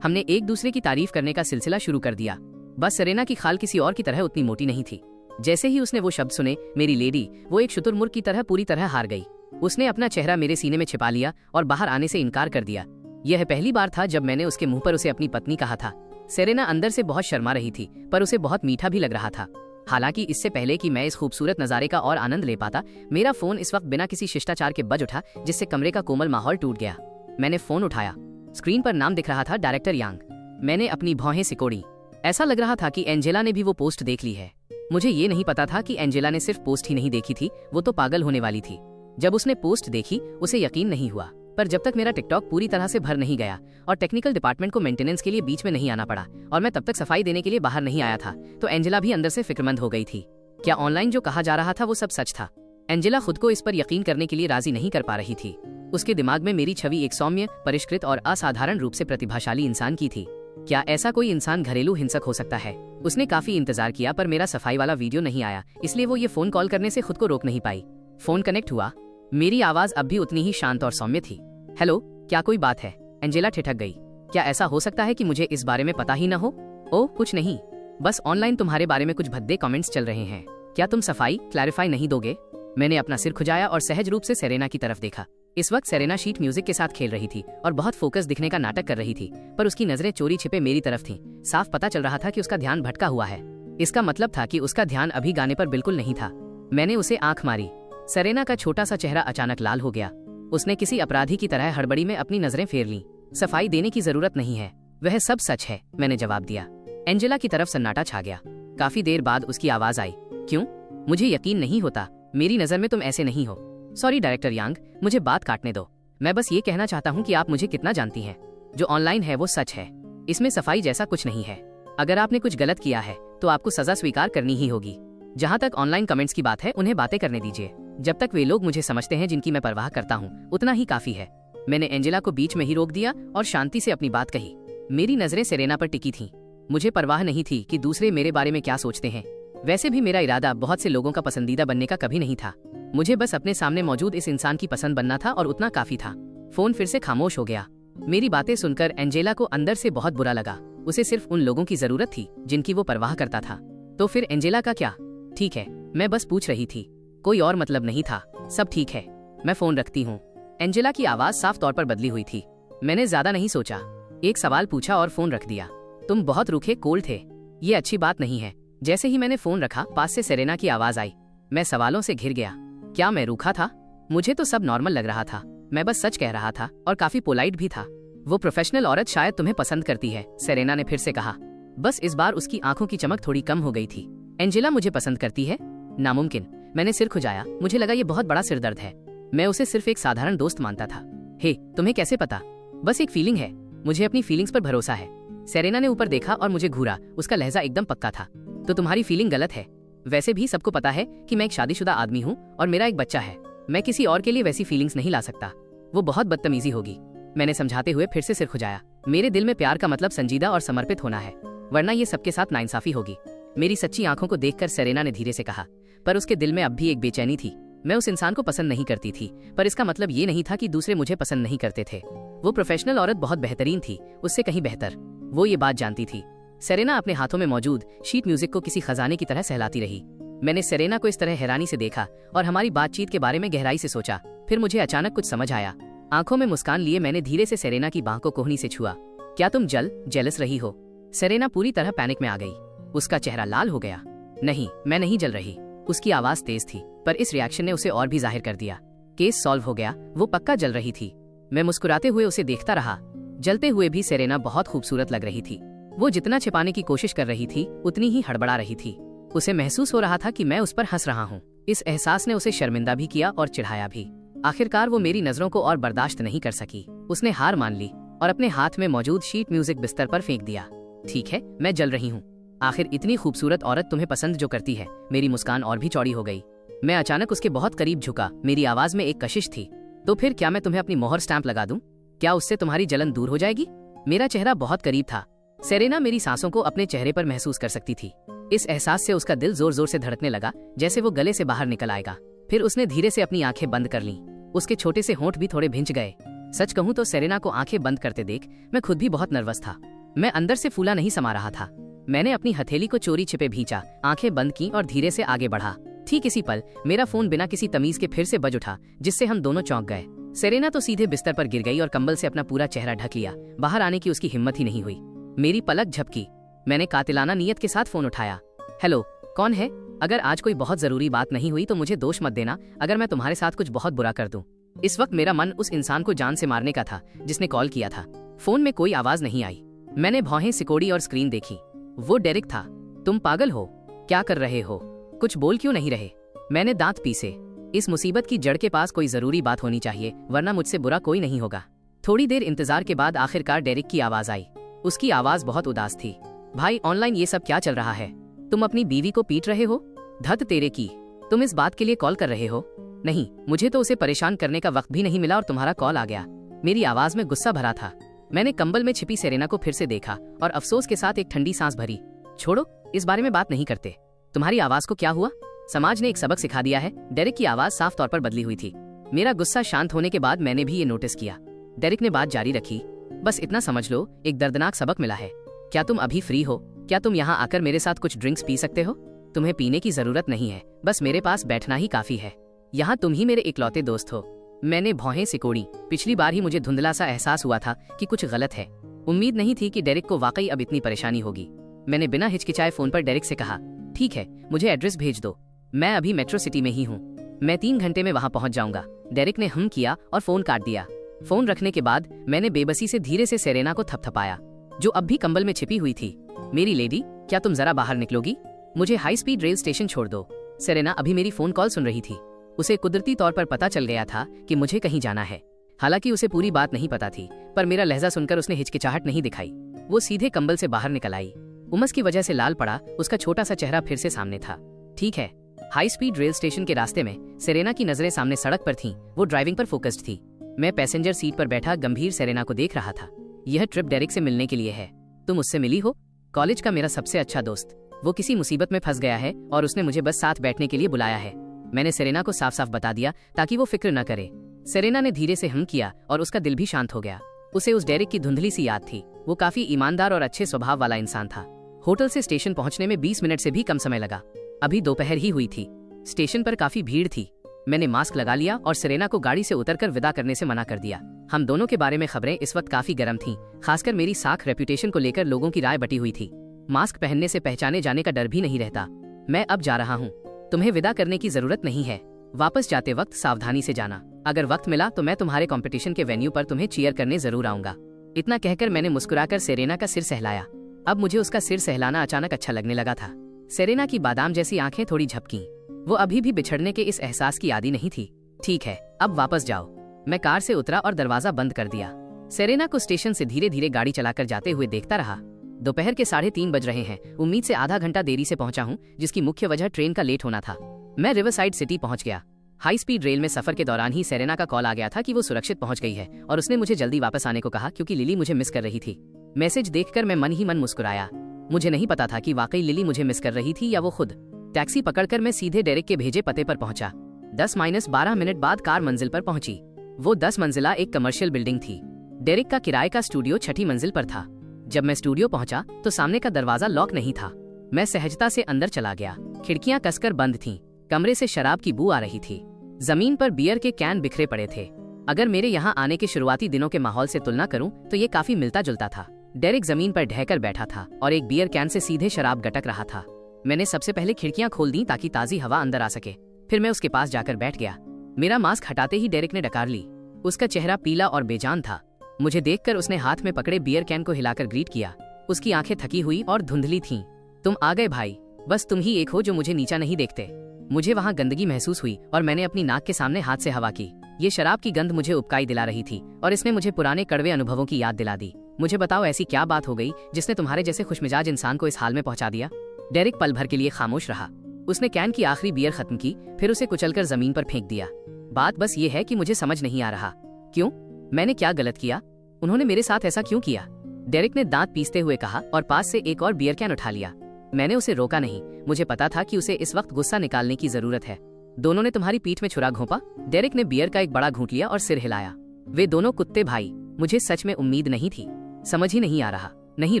हमने एक दूसरे की तारीफ करने का सिलसिला शुरू कर दिया। बस सेरेना की खाल किसी और की तरह उतनी मोटी नहीं थी। जैसे ही उसने वो शब्द सुने, मेरी लेडी, वो एक शुतुरमुर्ग की तरह पूरी तरह हार गई। उसने अपना चेहरा मेरे सीने में छिपा लिया और बाहर आने से इनकार कर दिया। यह पहली बार था जब मैंने उसके मुंह पर उसे अपनी पत्नी कहा था। सेरेना अंदर से बहुत शर्मा रही थी, पर उसे बहुत मीठा भी लग रहा था। हालांकि इससे पहले कि मैं इस खूबसूरत नजारे का और आनंद ले पाता, मेरा फोन इस वक्त बिना किसी शिष्टाचार के बज उठा, जिससे कमरे का कोमल माहौल टूट गया। मैंने फोन उठाया। स्क्रीन पर नाम दिख रहा था, डायरेक्टर यांग। मैंने अपनी भौहें सिकोड़ी। ऐसा लग रहा था कि एंजेला ने भी वो पोस्ट देख ली है। मुझे ये नहीं पता था कि एंजेला ने सिर्फ पोस्ट ही नहीं देखी थी, वो तो पागल होने वाली थी। जब उसने पोस्ट देखी उसे यकीन नहीं हुआ, पर जब तक मेरा टिकटॉक पूरी तरह से भर नहीं गया और टेक्निकल डिपार्टमेंट को मेंटेनेंस के लिए बीच में नहीं आना पड़ा और मैं तब तक सफाई देने के लिए बाहर नहीं आया था, तो एंजेला भी अंदर से फिक्रमंद हो गई थी। क्या ऑनलाइन जो कहा जा रहा था वो सब सच था? एंजेला खुद को इस पर यकीन करने के लिए राजी नहीं कर पा रही थी। उसके दिमाग में मेरी छवि एक सौम्य, परिष्कृत और असाधारण रूप से प्रतिभाशाली इंसान की थी। क्या ऐसा कोई इंसान घरेलू हिंसक हो सकता है? उसने काफी इंतजार किया, पर मेरा सफाई वाला वीडियो नहीं आया, इसलिए वो ये फोन कॉल करने से खुद को रोक नहीं पाई। फोन कनेक्ट हुआ। मेरी आवाज अब भी उतनी ही शांत और सौम्य थी। हेलो, क्या कोई बात है? एंजेला ठिठक गई। क्या ऐसा हो सकता है कि मुझे इस बारे में पता ही न हो? ओह कुछ नहीं, बस ऑनलाइन तुम्हारे बारे में कुछ भद्दे कमेंट्स चल रहे हैं। क्या तुम सफाई क्लैरिफाई नहीं दोगे? मैंने अपना सिर खुजाया और सहज रूप से सेरेना की तरफ देखा। इस वक्त सेरेना शीट म्यूजिक के साथ खेल रही थी और बहुत फोकस दिखने का नाटक कर रही थी, पर उसकी नजरें चोरी छिपे मेरी तरफ थीं। साफ पता चल रहा था कि उसका ध्यान भटका हुआ है। इसका मतलब था कि उसका ध्यान अभी गाने पर बिल्कुल नहीं था। मैंने उसे आंख मारी। सेरेना का छोटा सा चेहरा अचानक लाल हो गया। उसने किसी अपराधी की तरह हड़बड़ी में अपनी नजरें फेर लीं। सफाई देने की जरूरत नहीं है, वह सब सच है, मैंने जवाब दिया। एंजेला की तरफ सन्नाटा छा गया। काफी देर बाद उसकी आवाज आई। क्यों? मुझे यकीन नहीं होता, मेरी नजर में तुम ऐसे नहीं हो। सॉरी डायरेक्टर यांग, मुझे बात काटने दो। मैं बस ये कहना चाहता हूँ कि आप मुझे कितना जानती हैं। जो ऑनलाइन है वो सच है, इसमें सफाई जैसा कुछ नहीं है। अगर आपने कुछ गलत किया है तो आपको सजा स्वीकार करनी ही होगी। जहाँ तक ऑनलाइन कमेंट्स की बात है, उन्हें बातें करने दीजिए। जब तक वे लोग मुझे समझते हैं जिनकी मैं परवाह करता हूँ, उतना ही काफी है। मैंने एंजेला को बीच में ही रोक दिया और शांति से अपनी बात कही। मेरी नजरें सेरेना पर टिकी थीं। मुझे परवाह नहीं थी कि दूसरे मेरे बारे में क्या सोचते हैं। वैसे भी मेरा इरादा बहुत से लोगों का पसंदीदा बनने का कभी नहीं था। मुझे बस अपने सामने मौजूद इस इंसान की पसंद बनना था और उतना काफी था। फोन फिर से खामोश हो गया। मेरी बातें सुनकर एंजेला को अंदर से बहुत बुरा लगा। उसे सिर्फ उन लोगों की जरूरत थी जिनकी वो परवाह करता था। तो फिर एंजेला का क्या? ठीक है, मैं बस पूछ रही थी, कोई और मतलब नहीं था। सब ठीक है, मैं फोन रखती हूँ। एंजेला की आवाज साफ तौर पर बदली हुई थी। मैंने ज्यादा नहीं सोचा, एक सवाल पूछा और फोन रख दिया। तुम बहुत रूखे कोल्ड थे, ये अच्छी बात नहीं है। जैसे ही मैंने फोन रखा, पास से सेरेना की आवाज आई। मैं सवालों से घिर गया। क्या मैं रूखा था? मुझे तो सब नॉर्मल लग रहा था। मैं बस सच कह रहा था और काफी पोलाइट भी था। वो प्रोफेशनल औरत शायद तुम्हें पसंद करती है, सेरेना ने फिर से कहा। बस इस बार उसकी आंखों की चमक थोड़ी कम हो गई थी। एंजेला मुझे पसंद करती है? नामुमकिन। मैंने सिर खुजाया। मुझे लगा ये बहुत बड़ा सिरदर्द है। मैं उसे सिर्फ एक साधारण दोस्त मानता था। हे, तुम्हें कैसे पता? बस एक फीलिंग है, मुझे अपनी फीलिंग्स पर भरोसा है। सेरेना ने ऊपर देखा और मुझे घूरा। उसका लहजा एकदम पक्का था। तो तुम्हारी फीलिंग गलत है। वैसे भी सबको पता है कि मैं एक शादीशुदा आदमी हूँ और मेरा एक बच्चा है। मैं किसी और के लिए वैसी फीलिंग्स नहीं ला सकता, वो बहुत बदतमीजी होगी। मैंने समझाते हुए फिर से सिर खुजाया। मेरे दिल में प्यार का मतलब संजीदा और समर्पित होना है, वरना ये सबके साथ नाइंसाफी होगी। मेरी सच्ची आंखों को देखकर सेरेना ने धीरे से कहा, पर उसके दिल में अब भी एक बेचैनी थी। मैं उस इंसान को पसंद नहीं करती थी, पर इसका मतलब ये नहीं था कि दूसरे मुझे पसंद नहीं करते थे। वो प्रोफेशनल औरत बहुत बेहतरीन थी, उससे कहीं बेहतर। वो ये बात जानती थी। सेरेना अपने हाथों में मौजूद शीट म्यूजिक को किसी खजाने की तरह सहलाती रही। मैंने सेरेना को इस तरह हैरानी से देखा और हमारी बातचीत के बारे में गहराई से सोचा। फिर मुझे अचानक कुछ समझ आया। आंखों में मुस्कान लिए मैंने धीरे से सेरेना की बाह को कोहनी से छुआ। क्या तुम जेलस रही हो? सेरेना पूरी तरह पैनिक में आ गई। उसका चेहरा लाल हो गया। नहीं, मैं नहीं जल रही। उसकी आवाज तेज थी, पर इस रिएक्शन ने उसे और भी जाहिर कर दिया। केस सॉल्व हो गया, वो पक्का जल रही थी। मैं मुस्कुराते हुए उसे देखता रहा। जलते हुए भी सेरेना बहुत खूबसूरत लग रही थी। वो जितना छिपाने की कोशिश कर रही थी, उतनी ही हड़बड़ा रही थी। उसे महसूस हो रहा था कि मैं उस पर हंस रहा हूँ। इस एहसास ने उसे शर्मिंदा भी किया और चिढ़ाया भी। आखिरकार वो मेरी नजरों को और बर्दाश्त नहीं कर सकी। उसने हार मान ली और अपने हाथ में मौजूद शीट म्यूजिक बिस्तर पर फेंक दिया। ठीक है, मैं जल रही हूँ। आखिर इतनी खूबसूरत औरत तुम्हें पसंद जो करती है। मेरी मुस्कान और भी चौड़ी हो गई। मैं अचानक उसके बहुत करीब झुका। मेरी आवाज में एक कशिश थी। तो फिर क्या मैं तुम्हें अपनी मोहर स्टैंप लगा दूं? क्या उससे तुम्हारी जलन दूर हो जाएगी? मेरा चेहरा बहुत करीब था। सेरेना मेरी सांसों को अपने चेहरे पर महसूस कर सकती थी। इस एहसास से उसका दिल जोर जोर से धड़कने लगा, जैसे वो गले से बाहर निकल आएगा। फिर उसने धीरे से अपनी आंखें बंद कर लीं। उसके छोटे से होंठ भी थोड़े भिंच गए। सच कहूं तो सेरेना को आंखें बंद करते देख मैं खुद भी बहुत नर्वस था। मैं अंदर से फूला नहीं समा रहा था। मैंने अपनी हथेली को चोरी छिपे भींचा, आंखें बंद की और धीरे से आगे बढ़ा। ठीक इसी पल मेरा फोन बिना किसी तमीज के फिर से बज उठा, जिससे हम दोनों चौंक गए। सेरेना तो सीधे बिस्तर पर गिर गई और कंबल से अपना पूरा चेहरा ढक लिया। बाहर आने की उसकी हिम्मत ही नहीं हुई। मेरी पलक झपकी। मैंने कातिलाना नियत के साथ फोन उठाया। हेलो, कौन है? अगर आज कोई बहुत जरूरी बात नहीं हुई तो मुझे दोष मत देना अगर मैं तुम्हारे साथ कुछ बहुत बुरा कर दूं। इस वक्त मेरा मन उस इंसान को जान से मारने का था जिसने कॉल किया था। फोन में कोई आवाज नहीं आई। मैंने भौहें सिकोड़ी और स्क्रीन देखी। वो डेरिक था। तुम पागल हो? क्या कर रहे हो? कुछ बोल क्यों नहीं रहे? मैंने दांत पीसे। इस मुसीबत की जड़ के पास कोई जरूरी बात होनी चाहिए, वरना मुझसे बुरा कोई नहीं होगा। थोड़ी देर इंतजार के बाद आखिरकार डेरिक की आवाज आई। उसकी आवाज बहुत उदास थी। भाई, ऑनलाइन ये सब क्या चल रहा है? तुम अपनी बीवी को पीट रहे हो? धत तेरे की, तुम इस बात के लिए कॉल कर रहे हो? नहीं, मुझे तो उसे परेशान करने का वक्त भी नहीं मिला और तुम्हारा कॉल आ गया। मेरी आवाज में गुस्सा भरा था। मैंने कंबल में छिपी सेरेना को फिर से देखा और अफसोस के साथ एक ठंडी सांस भरी। छोड़ो, इस बारे में बात नहीं करते। तुम्हारी आवाज को क्या हुआ? समाज ने एक सबक सिखा दिया है। डेरिक की आवाज साफ तौर पर बदली हुई थी। मेरा गुस्सा शांत होने के बाद मैंने भी ये नोटिस किया। डेरिक ने बात जारी रखी। बस इतना समझ लो, एक दर्दनाक सबक मिला है। क्या तुम अभी फ्री हो? क्या तुम यहाँ आकर मेरे साथ कुछ ड्रिंक्स पी सकते हो? तुम्हें पीने की जरूरत नहीं है, बस मेरे पास बैठना ही काफी है। यहाँ तुम ही मेरे इकलौते दोस्त हो। मैंने भौहें सिकोड़ी। पिछली बार ही मुझे धुंधला सा एहसास हुआ था कि कुछ गलत है। उम्मीद नहीं थी कि डेरिक को वाकई अब इतनी परेशानी होगी। मैंने बिना हिचकिचाए फोन पर डेरिक से कहा, ठीक है, मुझे एड्रेस भेज दो। मैं अभी मेट्रो सिटी में ही हूँ। मैं 3 घंटे में वहाँ पहुँच जाऊंगा। डेरिक ने हम किया और फोन काट दिया। फोन रखने के बाद मैंने बेबसी से धीरे से सेरेना को थपथपाया, जो अब भी कंबल में छिपी हुई थी। मेरी लेडी, क्या तुम जरा बाहर निकलोगी? मुझे हाई स्पीड रेल स्टेशन छोड़ दो। सेरेना अभी मेरी फोन कॉल सुन रही थी। उसे कुदरती तौर पर पता चल गया था कि मुझे कहीं जाना है। हालांकि उसे पूरी बात नहीं पता थी, पर मेरा लहजा सुनकर उसने हिचकिचाहट नहीं दिखाई। वो सीधे कंबल से बाहर निकल आई। उमस की वजह से लाल पड़ा उसका छोटा सा चेहरा फिर से सामने था। ठीक है। हाई स्पीड रेल स्टेशन के रास्ते में सेरेना की नजरें सामने सड़क पर थीं। वो ड्राइविंग पर फोकस्ड थी। मैं पैसेंजर सीट पर बैठा गंभीर सेरेना को देख रहा था। यह ट्रिप डेरिक से मिलने के लिए है। तुम उससे मिली हो? कॉलेज का मेरा सबसे अच्छा दोस्त। वो किसी मुसीबत में फंस गया है और उसने मुझे बस साथ बैठने के लिए बुलाया है। मैंने सेरेना को साफ साफ बता दिया ताकि वो फिक्र न करे। सेरेना ने धीरे से हम किया और उसका दिल भी शांत हो गया। उसे उस डेरिक की धुंधली सी याद थी। वो काफी ईमानदार और अच्छे स्वभाव वाला इंसान था। होटल से स्टेशन पहुंचने में 20 मिनट से भी कम समय लगा। अभी दोपहर ही हुई थी। स्टेशन पर काफी भीड़ थी। मैंने मास्क लगा लिया और सेरेना को गाड़ी से उतरकर विदा करने से मना कर दिया। हम दोनों के बारे में खबरें इस वक्त काफी गर्म थीं। खासकर मेरी साख रेपुटेशन को लेकर लोगों की राय बटी हुई थी। मास्क पहनने से पहचाने जाने का डर भी नहीं रहता। मैं अब जा रहा हूँ। तुम्हें विदा करने की जरूरत नहीं है। वापस जाते वक्त सावधानी से जाना। अगर वक्त मिला तो मैं तुम्हारे कंपटीशन के वेन्यू पर तुम्हें चीयर करने जरूर आऊंगा। इतना कहकर मैंने मुस्कुराकर सेरेना का सिर सहलाया। अब मुझे उसका सिर सहलाना अचानक अच्छा लगने लगा था। सेरेना की बादाम जैसी आंखें थोड़ी झपकीं। वो अभी भी बिछड़ने के इस एहसास की आदी नहीं थी। ठीक है, अब वापस जाओ। मैं कार से उतरा और दरवाजा बंद कर दिया। सेरेना को स्टेशन से धीरे धीरे गाड़ी चलाकर जाते हुए देखता रहा। दोपहर के 3:30 बज रहे हैं। उम्मीद से आधा घंटा देरी से पहुंचा हूं, जिसकी मुख्य वजह ट्रेन का लेट होना था। मैं रिवरसाइड सिटी पहुंच गया। हाई स्पीड रेल में सफर के दौरान ही सेरेना का कॉल आ गया था कि वो सुरक्षित पहुंच गई है और उसने मुझे जल्दी वापस आने को कहा क्योंकि लिली मुझे मिस कर रही थी। मैसेज देखकर मैं मन ही मन मुस्कुराया। मुझे नहीं पता था कि वाकई लिली मुझे मिस कर रही थी या वो खुद। टैक्सी पकड़कर मैं सीधे डेरिक के भेजे पते पर पहुंचा। 10-12 मिनट बाद कार मंजिल पर पहुंची। वो 10 मंजिला एक कमर्शियल बिल्डिंग थी। डेरिक का किराए का स्टूडियो 6ठी मंजिल पर था। जब मैं स्टूडियो पहुंचा तो सामने का दरवाजा लॉक नहीं था। मैं सहजता से अंदर चला गया। खिड़कियां कसकर बंद थीं। कमरे से शराब की बू आ रही थी। जमीन पर बियर के कैन बिखरे पड़े थे। अगर मेरे यहाँ आने के शुरुआती दिनों के माहौल से तुलना करूं तो ये काफी मिलता जुलता था। डेरिक जमीन पर ढहकर बैठा था और एक बियर कैन से सीधे शराब गटक रहा था। मैंने सबसे पहले खिड़कियां खोल दी ताकि ताजी हवा अंदर आ सके। फिर मैं उसके पास जाकर बैठ गया। मेरा मास्क हटाते ही डेरिक ने डकार ली। उसका चेहरा पीला और बेजान था। मुझे देखकर उसने हाथ में पकड़े बियर कैन को हिलाकर ग्रीट किया। उसकी आंखें थकी हुई और धुंधली थीं। तुम आ गए भाई, बस तुम ही एक हो जो मुझे नीचा नहीं देखते। मुझे वहाँ गंदगी महसूस हुई और मैंने अपनी नाक के सामने हाथ से हवा की। ये शराब की गंध मुझे उबकाई दिला रही थी और इसने मुझे पुराने कड़वे अनुभवों की याद दिला दी। मुझे बताओ, ऐसी क्या बात हो गई जिसने तुम्हारे जैसे खुशमिजाज इंसान को इस हाल में पहुंचा दिया? डेरिक पल भर के लिए खामोश रहा। उसने कैन की आखिरी बियर खत्म की, फिर उसे कुचलकर जमीन पर फेंक दिया। बात बस ये है कि मुझे समझ नहीं आ रहा। क्यों? मैंने क्या गलत किया? उन्होंने मेरे साथ ऐसा क्यों किया? डेरिक ने दांत पीसते हुए कहा और पास से एक और बियर कैन उठा लिया। मैंने उसे रोका नहीं। मुझे पता था कि उसे इस वक्त गुस्सा निकालने की जरूरत है। दोनों ने तुम्हारी पीठ में छुरा घोंपा? डेरिक ने बियर का एक बड़ा घूंट लिया और सिर हिलाया। वे दोनों कुत्ते भाई। मुझे सच में उम्मीद नहीं थी। समझ ही नहीं आ रहा। नहीं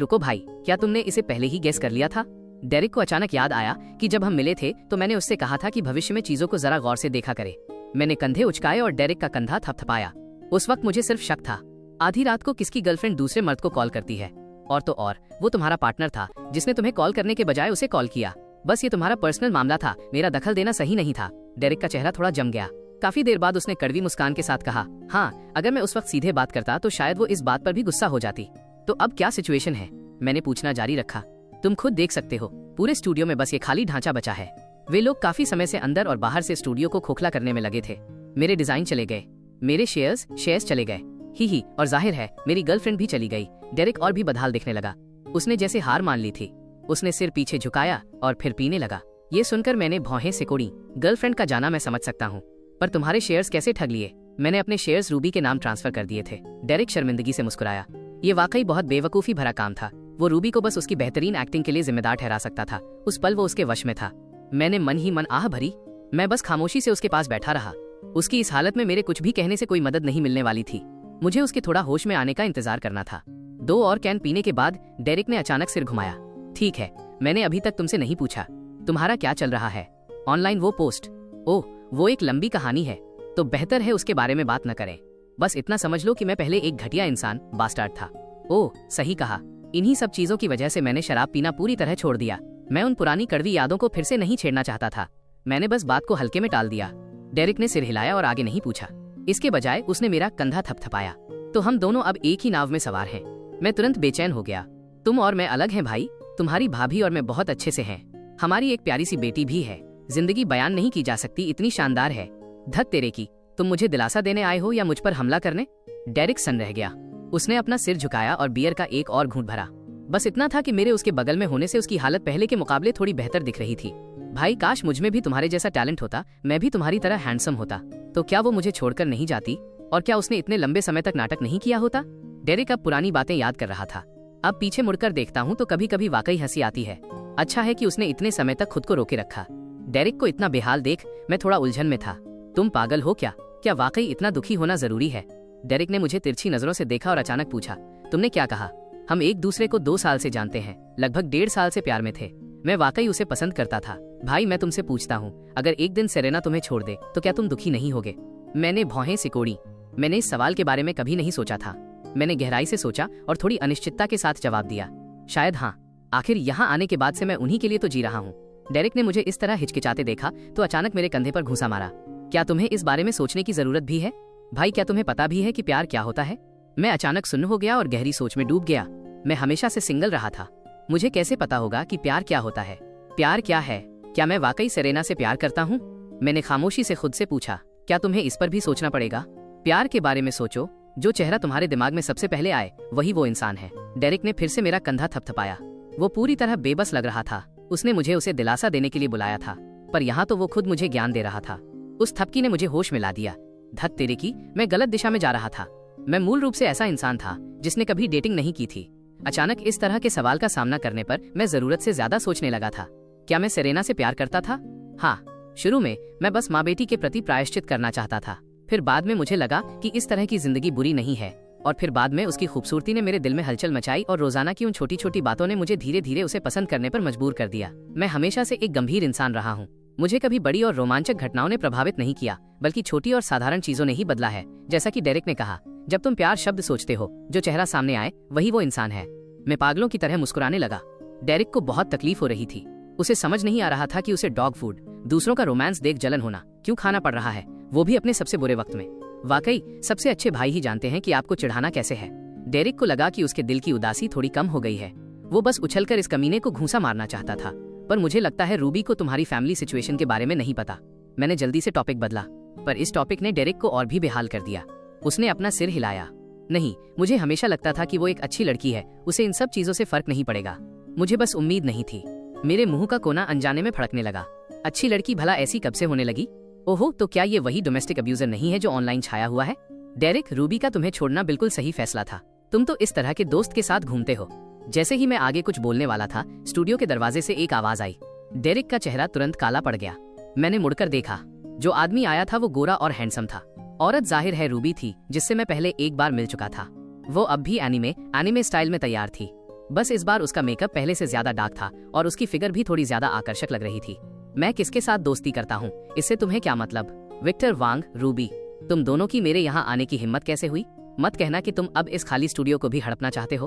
रुको भाई, क्या तुमने इसे पहले ही गेस कर लिया था? डेरिक को अचानक याद आया कि जब हम मिले थे तो मैंने उससे कहा था कि भविष्य में चीजों को जरा गौर से देखा करे। मैंने कंधे उचकाए और डेरिक का कंधा थपथपाया। उस वक्त मुझे सिर्फ शक था, आधी रात को किसकी गर्लफ्रेंड दूसरे मर्द को कॉल करती है। और तो और वो तुम्हारा पार्टनर था जिसने तुम्हें कॉल करने के बजाय उसे कॉल किया। बस ये तुम्हारा पर्सनल मामला था, मेरा दखल देना सही नहीं था। डेरिक का चेहरा थोड़ा जम गया। काफी देर बाद उसने कड़वी मुस्कान के साथ कहा, हाँ, अगर मैं उस वक्त सीधे बात करता तो शायद वो इस बात पर भी गुस्सा हो जाती। तो अब क्या सिचुएशन है? मैंने पूछना जारी रखा। तुम खुद देख सकते हो, पूरे स्टूडियो में बस ये खाली ढांचा बचा है। वे लोग काफी समय से अंदर और बाहर से स्टूडियो को खोखला करने में लगे थे। मेरे डिजाइन चले गए, मेरे शेयर्स चले गए, ही और जाहिर है मेरी गर्लफ्रेंड भी चली गई। डेरिक और भी बदहाल दिखने लगा। उसने जैसे हार मान ली थी। उसने सिर पीछे झुकाया और फिर पीने लगा। ये सुनकर मैंने भौहें सिकोड़ी। गर्लफ्रेंड का जाना मैं समझ सकता हूँ, पर तुम्हारे शेयर्स कैसे ठग लिए? मैंने अपने शेयर्स रूबी के नाम ट्रांसफर कर दिए थे। डेरिक शर्मिंदगी से मुस्कुराया। ये वाकई बहुत बेवकूफी भरा काम था। वो रूबी को बस उसकी बेहतरीन एक्टिंग के लिए जिम्मेदार ठहरा सकता था। उस पल वो उसके वश में था। मैंने मन ही मन आह भरी। मैं बस खामोशी से उसके पास बैठा रहा। उसकी इस हालत में मेरे कुछ भी कहने से कोई मदद नहीं मिलने वाली थी। मुझे उसके थोड़ा होश में आने का इंतजार करना था। 2 और कैन पीने के बाद डेरिक ने अचानक सिर घुमाया। ठीक है, मैंने अभी तक तुमसे नहीं पूछा, तुम्हारा क्या चल रहा है? ऑनलाइन वो पोस्ट? ओह, वो एक लंबी कहानी है, तो बेहतर है उसके बारे में बात न करें। बस इतना समझ लो कि मैं पहले एक घटिया इंसान, बास्टार्ड था। ओह, सही कहा। इन्हीं सब चीजों की वजह से मैंने शराब पीना पूरी तरह छोड़ दिया। मैं उन पुरानी कड़वी यादों को फिर से नहीं छेड़ना चाहता था। मैंने बस बात को हल्के में टाल दिया। डेरिक ने सिर हिलाया और आगे नहीं पूछा। इसके बजाय उसने मेरा कंधा थपथपाया। तो हम दोनों अब एक ही नाव में सवार हैं। मैं तुरंत बेचैन हो गया। तुम और मैं अलग हैं भाई। तुम्हारी भाभी और मैं बहुत अच्छे से हैं। हमारी एक प्यारी सी बेटी भी है। जिंदगी बयान नहीं की जा सकती, इतनी शानदार है। धत तेरे की, तुम मुझे दिलासा देने आए हो या मुझ पर हमला करने? डेरिक सन रह गया। उसने अपना सिर झुकाया और बियर का एक और घूंट भरा। बस इतना था कि मेरे उसके बगल में होने से उसकी हालत पहले के मुकाबले थोड़ी बेहतर दिख रही थी। भाई, काश मुझ में भी तुम्हारे जैसा टैलेंट होता, मैं भी तुम्हारी तरह हैंडसम होता। तो क्या वो मुझे छोड़कर नहीं जाती? और क्या उसने इतने लंबे समय तक नाटक नहीं किया होता? डेरिक अब पुरानी बातें याद कर रहा था। अब पीछे मुड़कर देखता हूँ तो कभी कभी वाकई हंसी आती है। अच्छा है कि उसने इतने समय तक खुद को रोके रखा। डेरिक को इतना बेहाल देख मैं थोड़ा उलझन में था। तुम पागल हो क्या? क्या वाकई इतना दुखी होना जरूरी है? डेरिक ने मुझे तिरछी नजरों से देखा और अचानक पूछा, तुमने क्या कहा? हम एक दूसरे को 2 साल से जानते हैं, लगभग 1.5 साल से प्यार में थे। मैं वाकई उसे पसंद करता था। भाई, मैं तुमसे पूछता हूँ, अगर एक दिन सेरेना तुम्हें छोड़ दे तो क्या तुम दुखी नहीं होगे? मैंने भौहें सिकोड़ी। मैंने इस सवाल के बारे में कभी नहीं सोचा था। मैंने गहराई से सोचा और थोड़ी अनिश्चितता के साथ जवाब दिया, शायद हाँ। आखिर यहाँ आने के बाद से मैं उन्हीं के लिए तो जी रहा हूँ। डेरिक ने मुझे इस तरह हिचकिचाते देखा तो अचानक मेरे कंधे पर घूंसा मारा। क्या तुम्हें इस बारे में सोचने की जरूरत भी है? भाई, क्या तुम्हें पता भी है कि प्यार क्या होता है? मैं अचानक सुन्न हो गया और गहरी सोच में डूब गया। मैं हमेशा से सिंगल रहा था। मुझे कैसे पता होगा कि प्यार क्या होता है? प्यार क्या है? क्या मैं वाकई सेरेना से प्यार करता हूँ? मैंने खामोशी से खुद से पूछा, क्या तुम्हें इस पर भी सोचना पड़ेगा? प्यार के बारे में सोचो। जो चेहरा तुम्हारे दिमाग में सबसे पहले आए वही वो इंसान है। डेरिक ने फिर से मेरा कंधा थपथपाया। वो पूरी तरह बेबस लग रहा था। उसने मुझे उसे दिलासा देने के लिए बुलाया था, पर यहाँ तो वो खुद मुझे ज्ञान दे रहा था। उस थपकी ने मुझे होश में ला दिया। धत तेरे की, मैं गलत दिशा में जा रहा था। मैं मूल रूप से ऐसा इंसान था जिसने कभी डेटिंग नहीं की थी। अचानक इस तरह के सवाल का सामना करने पर मैं जरूरत से ज्यादा सोचने लगा था। क्या मैं सेरेना से प्यार करता था? हाँ, शुरू में मैं बस माँ बेटी के प्रति प्रायश्चित करना चाहता था, फिर बाद में मुझे लगा कि इस तरह की जिंदगी बुरी नहीं है, और फिर बाद में उसकी खूबसूरती ने मेरे दिल में हलचल मचाई और रोजाना की उन छोटी छोटी बातों ने मुझे धीरे धीरे उसे पसंद करने पर मजबूर कर दिया। मैं हमेशा से एक गंभीर इंसान रहा हूँ। मुझे कभी बड़ी और रोमांचक घटनाओं ने प्रभावित नहीं किया, बल्कि छोटी और साधारण चीजों ने ही बदला है। जैसा कि डेरिक ने कहा, जब तुम प्यार शब्द सोचते हो, जो चेहरा सामने आए वही वो इंसान है। मैं पागलों की तरह मुस्कुराने लगा। डेरिक को बहुत तकलीफ हो रही थी। उसे समझ नहीं आ रहा था कि उसे डॉग फूड, दूसरों का रोमांस देख जलन होना क्यों खाना पड़ रहा है, वो भी अपने सबसे बुरे वक्त में। वाकई सबसे अच्छे भाई ही जानते हैं कि आपको चिढ़ाना कैसे है। डेरिक को लगा कि उसके दिल की उदासी थोड़ी कम हो गई है। वो बस उछलकर इस कमीने को घूंसा मारना चाहता था। पर मुझे लगता है रूबी को तुम्हारी फैमिली सिचुएशन के बारे में नहीं पता। मैंने जल्दी से टॉपिक बदला, पर इस टॉपिक ने डेरिक को और भी बेहाल कर दिया। उसने अपना सिर हिलाया। नहीं, मुझे हमेशा लगता था कि वो एक अच्छी लड़की है, उसे इन सब चीजों से फर्क नहीं पड़ेगा। मुझे बस उम्मीद नहीं थी। मेरे मुंह का कोना अनजाने में फड़कने लगा। अच्छी लड़की भला ऐसी कब से होने लगी? ओहो, तो क्या ये वही डोमेस्टिक अब्यूजर नहीं है जो ऑनलाइन छाया हुआ है? डेरिक, रूबी का तुम्हें छोड़ना बिल्कुल सही फैसला था। तुम तो इस तरह के दोस्त के साथ घूमते हो। जैसे ही मैं आगे कुछ बोलने वाला था, स्टूडियो के दरवाजे से एक आवाज आई। डेरिक का चेहरा तुरंत काला पड़ गया। मैंने मुड़कर देखा। जो आदमी आया था वो गोरा और हैंडसम था। औरत जाहिर है रूबी थी, जिससे मैं पहले एक बार मिल चुका था। वो अब भी एनीमे स्टाइल में तैयार थी। बस इस बार उसका मेकअप पहले से ज्यादा डार्क था और उसकी फिगर भी थोड़ी ज्यादा आकर्षक लग रही थी। मैं किसके साथ दोस्ती करता हूँ, इससे तुम्हें क्या मतलब? विक्टर वांग, रूबी, तुम दोनों की मेरे यहाँ आने की हिम्मत कैसे हुई? मत कहना कि तुम अब इस खाली स्टूडियो को भी हड़पना चाहते हो।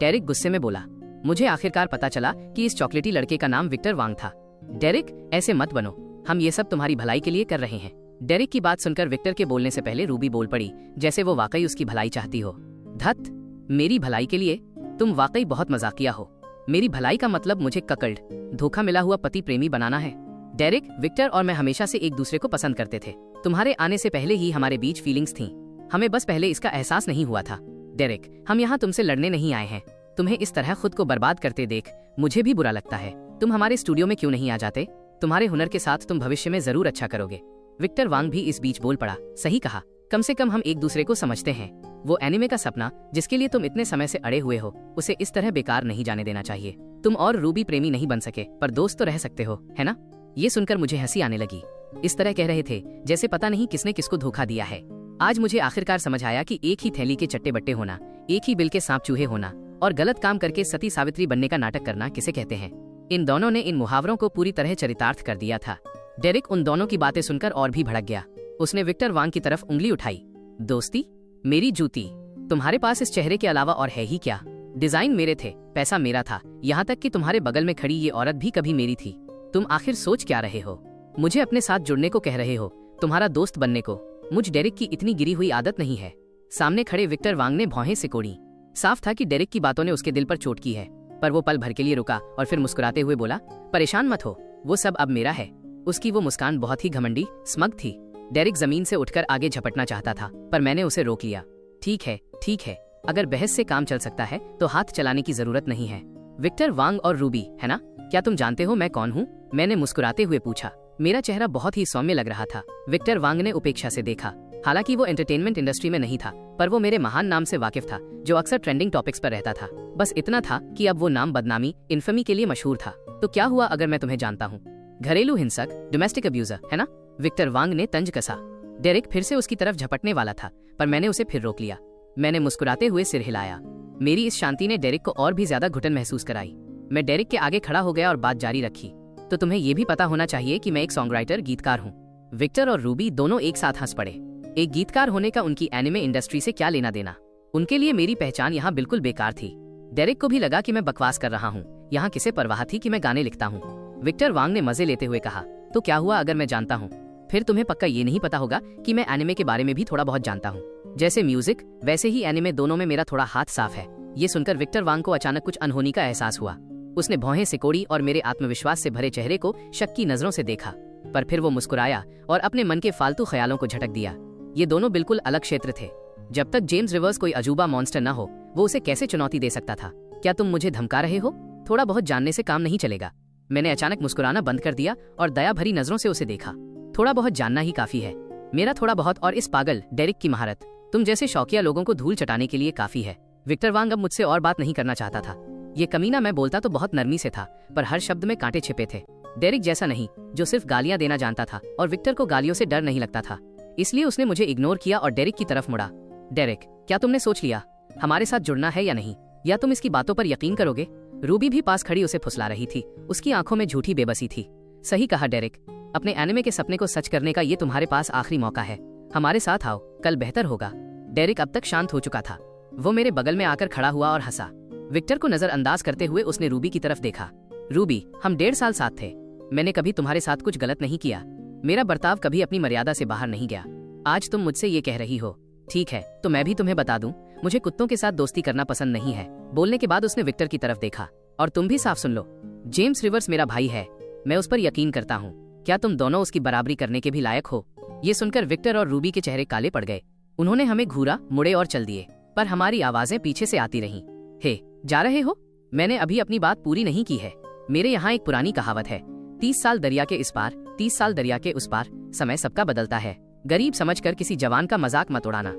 डेरिक गुस्से में बोला। मुझे आखिरकार पता चला कि इस चॉकलेटी लड़के का नाम विक्टर वांग था। डेरिक, ऐसे मत बनो, हम ये सब तुम्हारी भलाई के लिए कर रहे हैं। डेरिक की बात सुनकर विक्टर के बोलने से पहले रूबी बोल पड़ी, जैसे वो वाकई उसकी भलाई चाहती हो। धत, मेरी भलाई के लिए? तुम वाकई बहुत मजाकिया हो। मेरी भलाई का मतलब मुझे ककल्ड, धोखा मिला हुआ पति प्रेमी बनाना है? डेरिक, विक्टर और मैं हमेशा से एक दूसरे को पसंद करते थे। तुम्हारे आने से पहले ही हमारे बीच फीलिंग्स थीं। हमें बस पहले इसका एहसास नहीं हुआ था। डेरिक, हम यहाँ तुमसे लड़ने नहीं आए हैं। तुम्हें इस तरह खुद को बर्बाद करते देख मुझे भी बुरा लगता है। तुम हमारे स्टूडियो में क्यों नहीं आ जाते? तुम्हारे हुनर के साथ तुम भविष्य में जरूर अच्छा करोगे। विक्टर वांग भी इस बीच बोल पड़ा। सही कहा, कम से कम हम एक दूसरे को समझते हैं। वो एनीमे का सपना जिसके लिए तुम इतने समय से अड़े हुए हो, उसे इस तरह बेकार नहीं जाने देना चाहिए। तुम और रूबी प्रेमी नहीं बन सके, पर दोस्त तो रह सकते हो, है ना? ये सुनकर मुझे हंसी आने लगी। इस तरह कह रहे थे जैसे पता नहीं किसने किसको धोखा दिया है। आज मुझे आखिरकार समझ आया कि एक ही थैली के चट्टे बट्टे होना, एक ही बिल के सांप चूहे होना और गलत काम करके सती सावित्री बनने का नाटक करना किसे कहते हैं। इन दोनों ने इन मुहावरों को पूरी तरह चरितार्थ कर दिया था। डेरिक उन दोनों की बातें सुनकर और भी भड़क गया। उसने विक्टर वांग की तरफ उंगली उठाई। दोस्ती? मेरी जूती, तुम्हारे पास इस चेहरे के अलावा और है ही क्या? डिजाइन मेरे थे, पैसा मेरा था, यहाँ तक कि तुम्हारे बगल में खड़ी ये औरत भी कभी मेरी थी। तुम आखिर सोच क्या रहे हो? मुझे अपने साथ जुड़ने को कह रहे हो, तुम्हारा दोस्त बनने को? मुझ डेरिक की इतनी गिरी हुई आदत नहीं है। सामने खड़े विक्टर वांग ने भौहें सिकोड़ी। साफ था कि डेरिक की बातों ने उसके दिल पर चोट की है, पर वो पल भर के लिए रुका और फिर मुस्कुराते हुए बोला, परेशान मत हो, वो सब अब मेरा है। उसकी वो मुस्कान बहुत ही घमंडी, स्मग थी। डेरिक जमीन से उठकर आगे झपटना चाहता था, पर मैंने उसे रोक लिया। ठीक है, अगर बहस से काम चल सकता है तो हाथ चलाने की जरूरत नहीं है। विक्टर वांग और रूबी, है ना? क्या तुम जानते हो मैं कौन हूँ? मैंने मुस्कुराते हुए पूछा। मेरा चेहरा बहुत ही सौम्य लग रहा था। विक्टर वांग ने उपेक्षा से देखा। हालांकि वो एंटरटेनमेंट इंडस्ट्री में नहीं था, पर वो मेरे महान नाम से वाकिफ था, जो अक्सर ट्रेंडिंग टॉपिक्स पर रहता था। बस इतना था कि अब वो नाम बदनामी, इन्फमी के लिए मशहूर था। तो क्या हुआ अगर मैं तुम्हें जानता हूँ? घरेलू हिंसक, डोमेस्टिक अब्यूजर, है ना? विक्टर वांग ने तंज कसा। डेरिक फिर से उसकी तरफ झपटने वाला था, पर मैंने उसे फिर रोक लिया। मैंने मुस्कुराते हुए सिर हिलाया। मेरी इस शांति ने डेरिक को और भी ज्यादा घुटन महसूस कराई। मैं डेरिक के आगे खड़ा हो गया और बात जारी रखी। तो तुम्हें यह भी पता होना चाहिए कि मैं एक सॉन्ग राइटर, गीतकार हूँ। विक्टर और रूबी दोनों एक साथ हंस पड़े। एक गीतकार होने का उनकी एनिमे इंडस्ट्री से क्या लेना देना? उनके लिए मेरी पहचान यहाँ बिल्कुल बेकार थी। डेरिक को भी लगा कि मैं बकवास कर रहा हूँ। यहाँ किसे परवाह थी कि मैं गाने लिखता हूँ? विक्टर वांग ने मजे लेते हुए कहा, तो क्या हुआ अगर मैं जानता हूँ? फिर तुम्हें पक्का ये नहीं पता होगा कि मैं एनिमे के बारे में भी थोड़ा बहुत जानता हूँ। जैसे म्यूजिक, वैसे ही एनिमे, दोनों में मेरा थोड़ा हाथ साफ है। ये सुनकर विक्टर वांग को अचानक कुछ अनहोनी का एहसास हुआ। उसने भौहें सिकोड़ी और मेरे आत्मविश्वास से भरे चेहरे को शक की नजरों से देखा, पर फिर वो मुस्कुराया और अपने मन के फालतू ख्यालों को झटक दिया। ये दोनों बिल्कुल अलग क्षेत्र थे। जब तक जेम्स रिवर्स कोई अजूबा मॉन्स्टर न हो, वो उसे कैसे चुनौती दे सकता था? क्या तुम मुझे धमका रहे हो? थोड़ा बहुत जानने से काम नहीं चलेगा। मैंने अचानक मुस्कुराना बंद कर दिया और दया भरी नजरों से उसे देखा। थोड़ा बहुत जानना ही काफी है। मेरा थोड़ा बहुत और इस पागल डेरिक की महारत तुम जैसे शौकिया लोगों को धूल चटाने के लिए काफी है। विक्टर वांग अब मुझसे और बात नहीं करना चाहता था। ये कमीना, मैं बोलता तो बहुत नरमी से था, पर हर शब्द में कांटे छिपे थे। डेरिक जैसा नहीं, जो सिर्फ गालियां देना जानता था और विक्टर को गालियों से डर नहीं लगता था। इसलिए उसने मुझे इग्नोर किया और डेरिक की तरफ मुड़ा। डेरिक, क्या तुमने सोच लिया हमारे साथ जुड़ना है या नहीं, या तुम इसकी बातों पर यकीन करोगे? रूबी भी पास खड़ी उसे फुसला रही थी। उसकी आंखों में झूठी बेबसी थी। सही कहा डेरिक, अपने एनिमे के सपने को सच करने का ये तुम्हारे पास आखिरी मौका है। हमारे साथ आओ, कल बेहतर होगा। डेरिक अब तक शांत हो चुका था। वो मेरे बगल में आकर खड़ा हुआ और हंसा। विक्टर को नजरअंदाज करते हुए उसने रूबी की तरफ देखा। रूबी, हम 1.5 साल साथ थे। मैंने कभी तुम्हारे साथ कुछ गलत नहीं किया। मेरा बर्ताव कभी अपनी मर्यादा से बाहर नहीं गया। आज तुम मुझसे ये कह रही हो, ठीक है, तो मैं भी तुम्हें बता दूं, मुझे कुत्तों के साथ दोस्ती करना पसंद नहीं है। बोलने के बाद उसने विक्टर की तरफ देखा। और तुम भी साफ सुन लो, जेम्स रिवर्स मेरा भाई है। मैं उस पर यकीन करता हूँ। क्या तुम दोनों उसकी बराबरी करने के भी लायक हो? ये सुनकर विक्टर और रूबी के चेहरे काले पड़ गए। उन्होंने हमें घूरा, मुड़े और चल दिए, पर हमारी आवाजें पीछे से आती रहीं। हे, जा रहे हो? मैंने अभी अपनी बात पूरी नहीं की है। मेरे यहाँ एक पुरानी कहावत है, 30 साल दरिया के इस पार, 30 साल दरिया के उस पार। समय सबका बदलता है। गरीब समझकर किसी जवान का मजाक मत उड़ाना।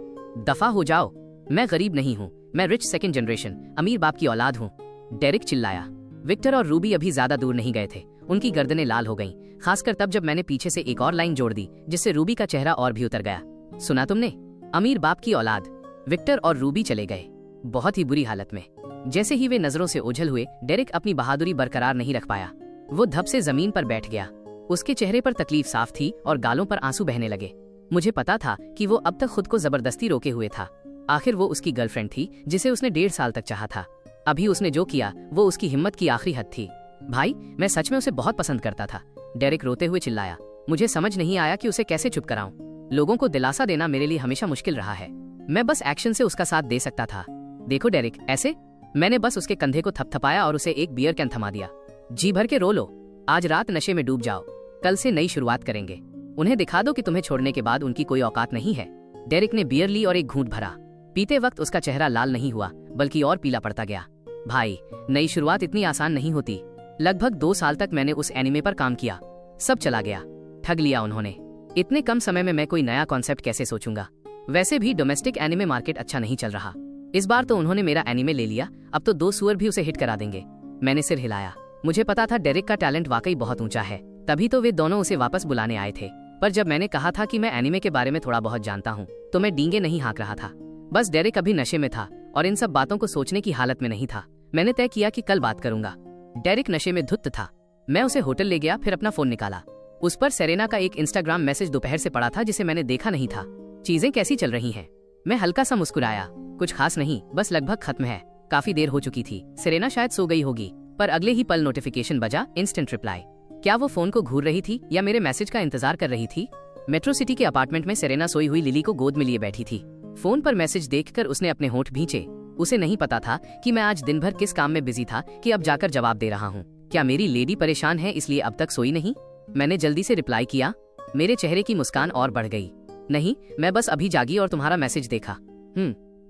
दफा हो जाओ। मैं गरीब नहीं हूँ, मैं रिच सेकंड जनरेशन, अमीर बाप की औलाद हूँ। डेरिक चिल्लाया। विक्टर और रूबी अभी ज्यादा दूर नहीं गए थे। उनकी गर्दनें लाल हो गईं, खासकर तब जब मैंने पीछे से एक और लाइन जोड़ दी, जिससे रूबी का चेहरा और भी उतर गया। सुना तुमने? अमीर बाप की औलाद। विक्टर और रूबी चले गए, बहुत ही बुरी हालत में। जैसे ही वे नजरों से ओझल हुए, डेरिक अपनी बहादुरी बरकरार नहीं रख पाया। वो धप से जमीन पर बैठ गया। उसके चेहरे पर तकलीफ साफ थी और गालों पर आंसू बहने लगे। मुझे पता था कि वो अब तक खुद को जबरदस्ती रोके हुए था। आखिर वो उसकी गर्लफ्रेंड थी, जिसे उसने 1.5 साल तक चाहा था। अभी उसने जो किया वो उसकी हिम्मत की आखिरी हद थी। भाई, मैं सच में उसे बहुत पसंद करता था, डेरिक रोते हुए चिल्लाया। मुझे समझ नहीं आया कि उसे कैसे चुप कराऊं। लोगों को दिलासा देना मेरे लिए हमेशा मुश्किल रहा है। मैं बस एक्शन से उसका साथ दे सकता था। देखो डेरिक, ऐसे। मैंने बस उसके कंधे को थपथपाया और उसे एक बियर कैन थमा दिया। जी भर के रो लो। आज रात नशे में डूब जाओ। कल से नई शुरुआत करेंगे। उन्हें दिखा दो कि तुम्हें छोड़ने के बाद उनकी कोई औकात नहीं है। डेरिक ने बियर ली और एक घूंट भरा। पीते वक्त उसका चेहरा लाल नहीं हुआ, बल्कि और पीला पड़ता गया। भाई, नई शुरुआत इतनी आसान नहीं होती। लगभग 2 साल तक मैंने उस एनिमे पर काम किया। सब चला गया। ठग लिया उन्होंने। इतने कम समय में मैं कोई नया कॉन्सेप्ट कैसे सोचूंगा? वैसे भी डोमेस्टिक एनिमे मार्केट अच्छा नहीं चल रहा। इस बार तो उन्होंने मेरा एनिमे ले लिया, अब तो 2 सुअर भी उसे हिट करा देंगे। मैंने सिर हिलाया। मुझे पता था डेरिक का टैलेंट वाकई बहुत ऊंचा है, तभी तो वे दोनों उसे वापस बुलाने आए थे। पर जब मैंने कहा था कि मैं एनिमे के बारे में थोड़ा बहुत जानता हूँ, तो मैं डींगे नहीं हाँक रहा था। बस डेरिक अभी नशे में था और इन सब बातों को सोचने की हालत में नहीं था। मैंने तय किया कि कल बात करूंगा। डेरिक नशे में धुत था। मैं उसे होटल ले गया, फिर अपना फोन निकाला। उस पर सेरेना का एक इंस्टाग्राम मैसेज दोपहर से पड़ा था, जिसे मैंने देखा नहीं था। चीजें कैसी चल रही हैं? मैं हल्का सा मुस्कुराया। कुछ खास नहीं, बस लगभग खत्म है। काफी देर हो चुकी थी। सेरेना शायद सो गई होगी, पर अगले ही पल नोटिफिकेशन बजा, इंस्टेंट रिप्लाई। क्या वो फोन को घूर रही थी या मेरे मैसेज का इंतजार कर रही थी? मेट्रो सिटी के अपार्टमेंट में सेरेना सोई हुई लिली को गोद में लिए बैठी थी। फोन पर मैसेज देखकर उसने अपने होंठ भींचे। उसे नहीं पता था कि मैं आज दिन भर किस काम में बिजी था कि अब जाकर जवाब दे रहा हूँ। क्या मेरी लेडी परेशान है इसलिए अब तक सोई नहीं? मैंने जल्दी से रिप्लाई किया। मेरे चेहरे की मुस्कान और बढ़ गई। नहीं, मैं बस अभी जागी और तुम्हारा मैसेज देखा।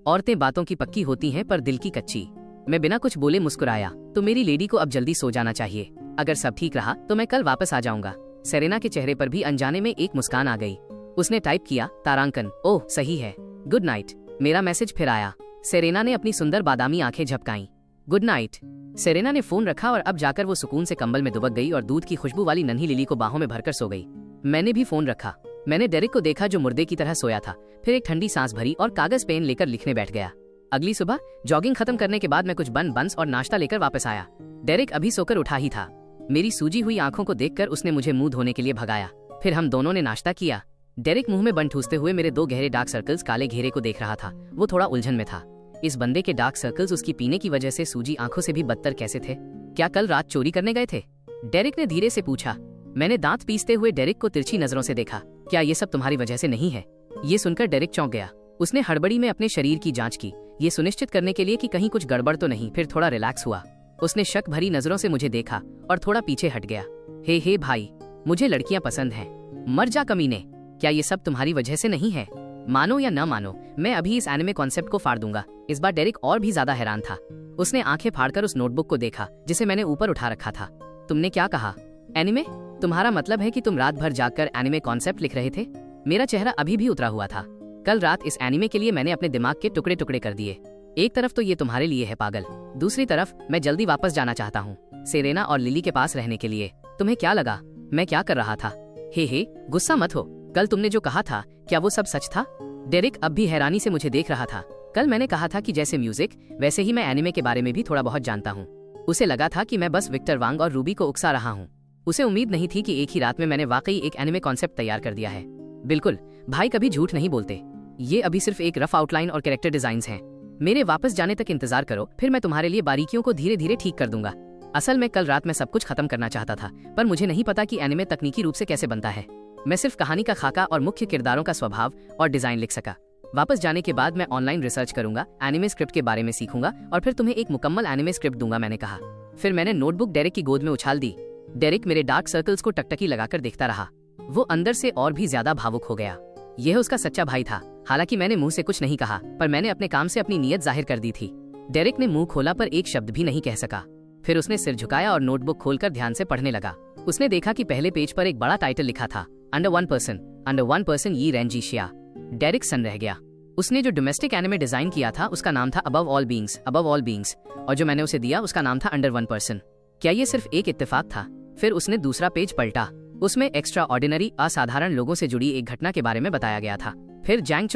औरतें बातों की पक्की होती हैं पर दिल की कच्ची। मैं बिना कुछ बोले मुस्कुराया। तो मेरी लेडी को अब जल्दी सो जाना चाहिए। अगर सब ठीक रहा तो मैं कल वापस आ जाऊंगा। सेरेना के चेहरे पर भी अनजाने में एक मुस्कान आ गई। उसने टाइप किया, तारांकन। ओह, सही है, गुड नाइट। मेरा मैसेज फिर आया। सेरेना ने अपनी सुंदर बादामी आंखें झपकाईं। Good night. सेरेना ने फोन रखा और अब जाकर वो सुकून से कंबल में दुबक गई और दूध की खुशबू वाली नन्ही लिली को बाहों में भरकर सो गई। मैंने भी फोन रखा। मैंने डेरिक को देखा जो मुर्दे की तरह सोया था। फिर एक ठंडी सांस भरी और कागज पेन लेकर लिखने बैठ गया। अगली सुबह जॉगिंग खत्म करने के बाद मैं कुछ बंस और नाश्ता लेकर वापस आया। डेरिक अभी सोकर उठा ही था। मेरी सूजी हुई आंखों को देखकर उसने मुझे मुंह धोने के लिए भगाया। फिर हम दोनों ने नाश्ता किया। डेरिक मुंह में बन ठूसते हुए मेरे 2 गहरे डार्क सर्कल्स काले घेरे को देख रहा था। वो थोड़ा उलझन में था। इस बंदे के डार्क सर्कल्स उसकी पीने की वजह से सूजी आंखों से भी बदतर कैसे थे? क्या कल रात चोरी करने गए थे? डेरिक ने धीरे से पूछा। मैंने दांत पीसते हुए डेरिक को तिरछी नजरों से देखा। क्या ये सब तुम्हारी वजह से नहीं है? ये सुनकर डेरिक चौंक गया। उसने हड़बड़ी में अपने शरीर की जांच की, ये सुनिश्चित करने के लिए कि कहीं कुछ गड़बड़ तो नहीं। फिर थोड़ा रिलैक्स हुआ। उसने शक भरी नजरों से मुझे देखा और थोड़ा पीछे हट गया। हे भाई, मुझे लड़कियां पसंद हैं। मर जा कमीने। क्या ये सब तुम्हारी वजह से नहीं है? मानो या न मानो, मैं अभी इस एनिमे कॉन्सेप्ट को फाड़ दूंगा। इस बार डेरिक और भी ज्यादा हैरान था। उसने आंखें फाड़कर उस नोटबुक को देखा जिसे मैंने ऊपर उठा रखा था। तुमने क्या कहा? एनिमे? तुम्हारा मतलब है कि तुम रात भर जागकर एनिमे कॉन्सेप्ट लिख रहे थे? मेरा चेहरा अभी भी उतरा हुआ था। कल रात इस एनिमे के लिए मैंने अपने दिमाग के टुकड़े टुकड़े कर दिए। एक तरफ तो ये तुम्हारे लिए है पागल, दूसरी तरफ मैं जल्दी वापस जाना चाहता हूँ, सेरेना और लिली के पास रहने के लिए। तुम्हें क्या लगा मैं क्या कर रहा था? हे गुस्सा मत हो, कल तुमने जो कहा था क्या वो सब सच था? डेरिक अब भी हैरानी से मुझे देख रहा था। कल मैंने कहा था कि जैसे म्यूजिक वैसे ही मैं एनिमे के बारे में भी थोड़ा बहुत जानता हूँ। उसे लगा था कि मैं बस विक्टर वांग और रूबी को उकसा रहा हूँ। उसे उम्मीद नहीं थी कि एक ही रात में मैंने वाकई एक एनिमे कॉन्सेप्ट तैयार कर दिया है। बिल्कुल, भाई कभी झूठ नहीं बोलते। ये अभी सिर्फ एक रफ आउटलाइन और कैरेक्टर डिजाइन्स हैं। मेरे वापस जाने तक इंतजार करो, फिर मैं तुम्हारे लिए बारीकियों को धीरे धीरे ठीक कर दूंगा। असल में कल रात मैं सब कुछ खत्म करना चाहता था, पर मुझे नहीं पता कि एनिमे तकनीकी रूप से कैसे बनता है। मैं सिर्फ कहानी का खाका और मुख्य किरदारों का स्वभाव और डिजाइन लिख सका। वापस जाने के बाद मैं ऑनलाइन रिसर्च करूंगा, एनिमे स्क्रिप्ट के बारे में सीखूंगा और फिर तुम्हें एक मुकम्मल एनिमे स्क्रिप्ट दूंगा, मैंने कहा। फिर मैंने नोटबुक डेरिक की गोद में उछाल दी। डेरिक मेरे डार्क सर्कल्स को टकटकी लगाकर देखता रहा। वो अंदर से और भी ज्यादा भावुक हो गया। यह उसका सच्चा भाई था। हालांकि मैंने मुंह से कुछ नहीं कहा, पर मैंने अपने काम से अपनी नीयत जाहिर कर दी थी। डेरिक ने मुंह खोला पर एक शब्द भी नहीं कह सका। फिर उसने सिर झुकाया और नोटबुक खोलकर ध्यान से पढ़ने लगा। उसने देखा कि पहले पेज पर एक बड़ा टाइटल लिखा था, अंडर वन पर्सन यी रेंजीशिया। डेरिक सन रह गया। उसने जो डोमेस्टिक एनिमे डिजाइन किया था उसका नाम था अबव ऑल बीइंग्स, और जो मैंने उसे दिया उसका नाम था अंडर वन पर्सन। क्या ये सिर्फ एक इत्तेफाक था? फिर उसने दूसरा पेज पलटा। उसमें एक्स्ट्रा ऑर्डिनरी असाधारण लोगों से जुड़ी एक घटना के बारे में बताया गया था। फिर जांग